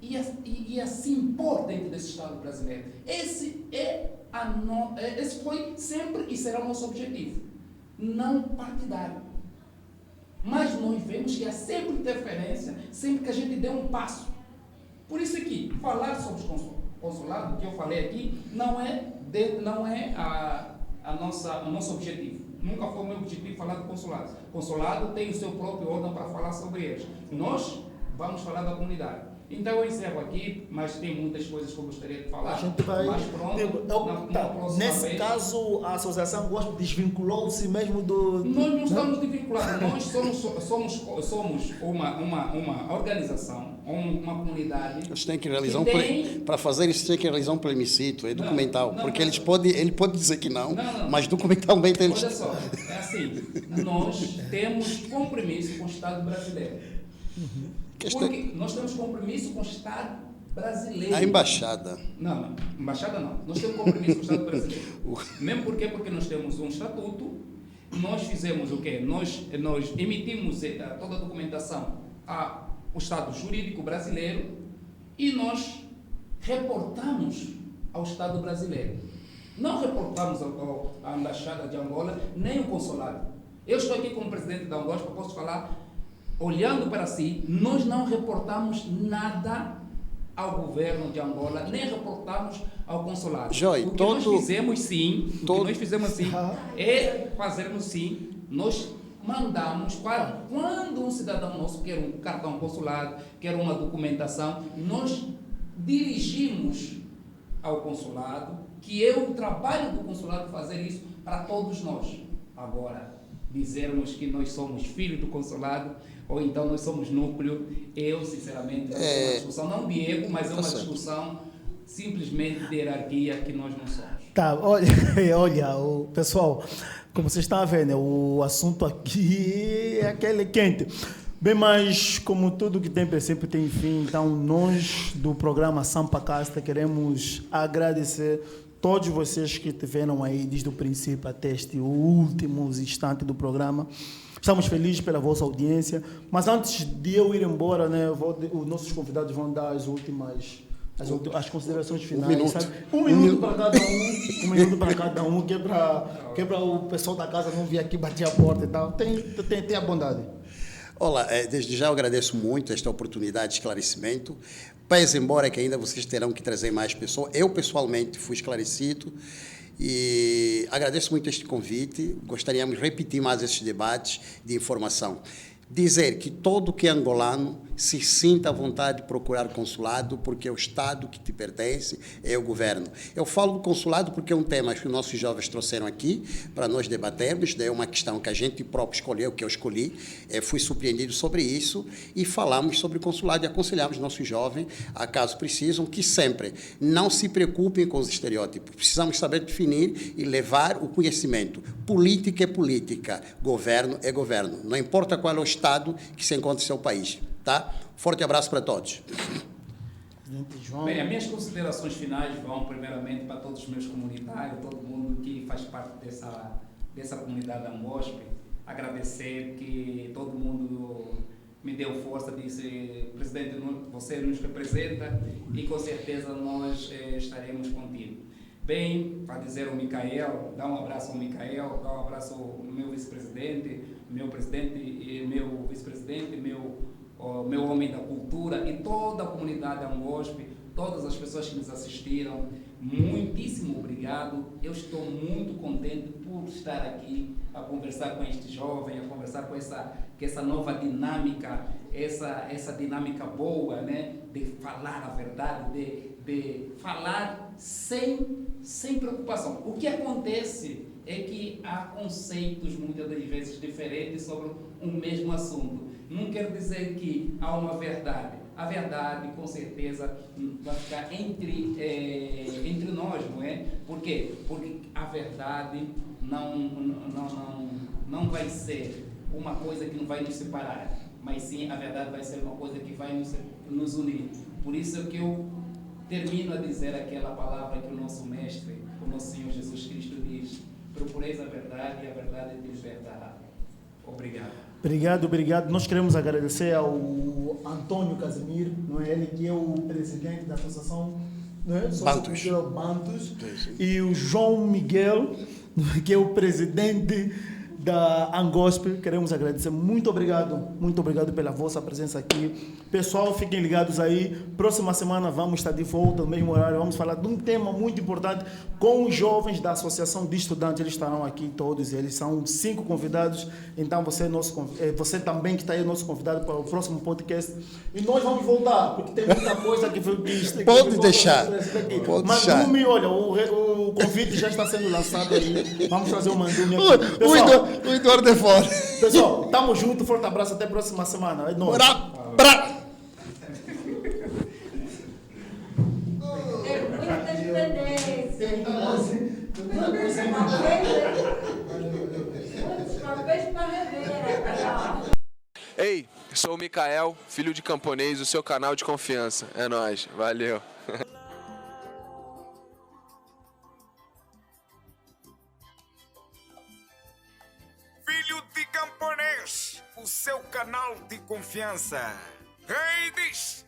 e a se impor dentro desse Estado brasileiro. Esse foi sempre e será o nosso objetivo, não partidário. Mas nós vemos que há sempre interferência, sempre que a gente dê um passo. Por isso aqui, falar sobre os consulados, que eu falei aqui, não é o nosso objetivo. Nunca foi o meu objetivo falar do consulado. O consulado tem o seu próprio órgão para falar sobre eles. Nós vamos falar da comunidade. Então eu encerro aqui, mas tem muitas coisas que eu gostaria de falar. A gente vai... Mas pronto, na próxima nesse vez... caso, a Associação Gospel desvinculou-se mesmo do... Nós não estamos desvinculados. Nós somos uma organização, uma comunidade... Eles têm que realizar para fazer isso, tem que realizar um plebiscito, é documental. Porque ele pode dizer que não, mas documentalmente eles... Olha só, é assim, nós temos compromisso com o Estado brasileiro. Porque nós temos compromisso com o Estado brasileiro. A embaixada. Não, embaixada não. Nós temos compromisso com o Estado brasileiro. Mesmo porque nós temos um estatuto, nós fizemos o quê? Nós emitimos toda a documentação ao Estado jurídico brasileiro e nós reportamos ao Estado brasileiro. Não reportamos à embaixada de Angola, nem o consulado. Eu estou aqui como presidente da Angola, posso falar... Olhando para si, nós não reportamos nada ao governo de Angola, nem reportamos ao consulado. O que nós fizemos sim, é fazermos sim, nós mandamos, quando um cidadão nosso quer um cartão consulado, quer uma documentação, nós dirigimos ao consulado, que é o trabalho do consulado fazer isso para todos nós. Agora, dizermos que nós somos filhos do consulado, ou então nós somos núcleo, eu sinceramente é uma discussão, não de ego, mas é uma discussão simplesmente de hierarquia que nós não somos. Tá, olha, pessoal, como vocês estão vendo, o assunto aqui é aquele quente. Bem, mas como tudo que tem princípio tem fim, então nós do programa Sampa Casta queremos agradecer todos vocês que estiveram aí desde o princípio até este último instante do programa. Estamos felizes pela vossa audiência, mas antes de eu ir embora, né, os nossos convidados vão dar as considerações finais. Um minuto para cada um. Um minuto para cada um, que é para o pessoal da casa não vir aqui bater a porta e tal. Tem a bondade. Olá, desde já eu agradeço muito esta oportunidade de esclarecimento. Pese embora que ainda vocês terão que trazer mais pessoas, eu pessoalmente fui esclarecido e agradeço muito este convite. Gostaríamos de repetir mais esses debates de informação. Dizer que todo que é angolano se sinta à vontade de procurar consulado, porque é o Estado que te pertence, é o governo. Eu falo do consulado porque é um tema que os nossos jovens trouxeram aqui para nós debatermos, é uma questão que a gente próprio escolheu, que eu escolhi, fui surpreendido sobre isso, e falamos sobre o consulado e aconselhamos nossos jovens, a caso precisam, que sempre não se preocupem com os estereótipos. Precisamos saber definir e levar o conhecimento. Política é política, governo é governo. Não importa qual é o Estado que se encontra em seu país. Tá? Forte abraço para todos. Bem, as minhas considerações finais vão primeiramente para todos os meus comunitários, todo mundo que faz parte dessa comunidade da Angospe. Agradecer que todo mundo me deu força, disse, presidente, você nos representa e com certeza nós estaremos contigo. Bem, para dizer ao Micael, dá um abraço ao Micael, dá um abraço ao meu vice-presidente, meu presidente, meu vice-presidente, meu homem da cultura e toda a comunidade Angospe, todas as pessoas que nos assistiram, muitíssimo obrigado. Eu estou muito contente por estar aqui a conversar com este jovem, a conversar com essa nova dinâmica, essa dinâmica boa, né, de falar a verdade, de falar sem preocupação. O que acontece é que há conceitos muitas das vezes diferentes sobre um mesmo assunto. Não quer dizer que há uma verdade. A verdade, com certeza, vai ficar entre nós, não é? Por quê? Porque a verdade não vai ser uma coisa que não vai nos separar, mas sim a verdade vai ser uma coisa que vai nos unir. Por isso é que eu termino a dizer aquela palavra que o nosso Mestre, o nosso Senhor Jesus Cristo diz: procureis a verdade e a verdade te libertará. Obrigado. Obrigado. Nós queremos agradecer ao Antônio Casimiro, não é ele que é o presidente da associação, não é? Bantus. Bantus, e o João Miguel, que é o presidente da Angosp. Queremos agradecer. Muito obrigado pela vossa presença aqui. Pessoal, fiquem ligados aí. Próxima semana vamos estar de volta no mesmo horário. Vamos falar de um tema muito importante com os jovens da Associação de Estudantes. Eles estarão aqui todos. Eles são 5 convidados. Então você também que está aí nosso convidado para o próximo podcast. E nós vamos voltar, porque tem muita coisa que Pode deixar. Mas Mandume, olha, o convite já está sendo lançado aí. Vamos trazer o Mandume aqui. Pessoal, o Eduardo é fora. Pessoal, tamo junto, forte abraço, até a próxima semana. É nóis. Bra. Ei, sou o Mikael, filho de camponês, o seu canal de confiança. É nóis, valeu. Filho de camponês, o seu canal de confiança. Hey, diz!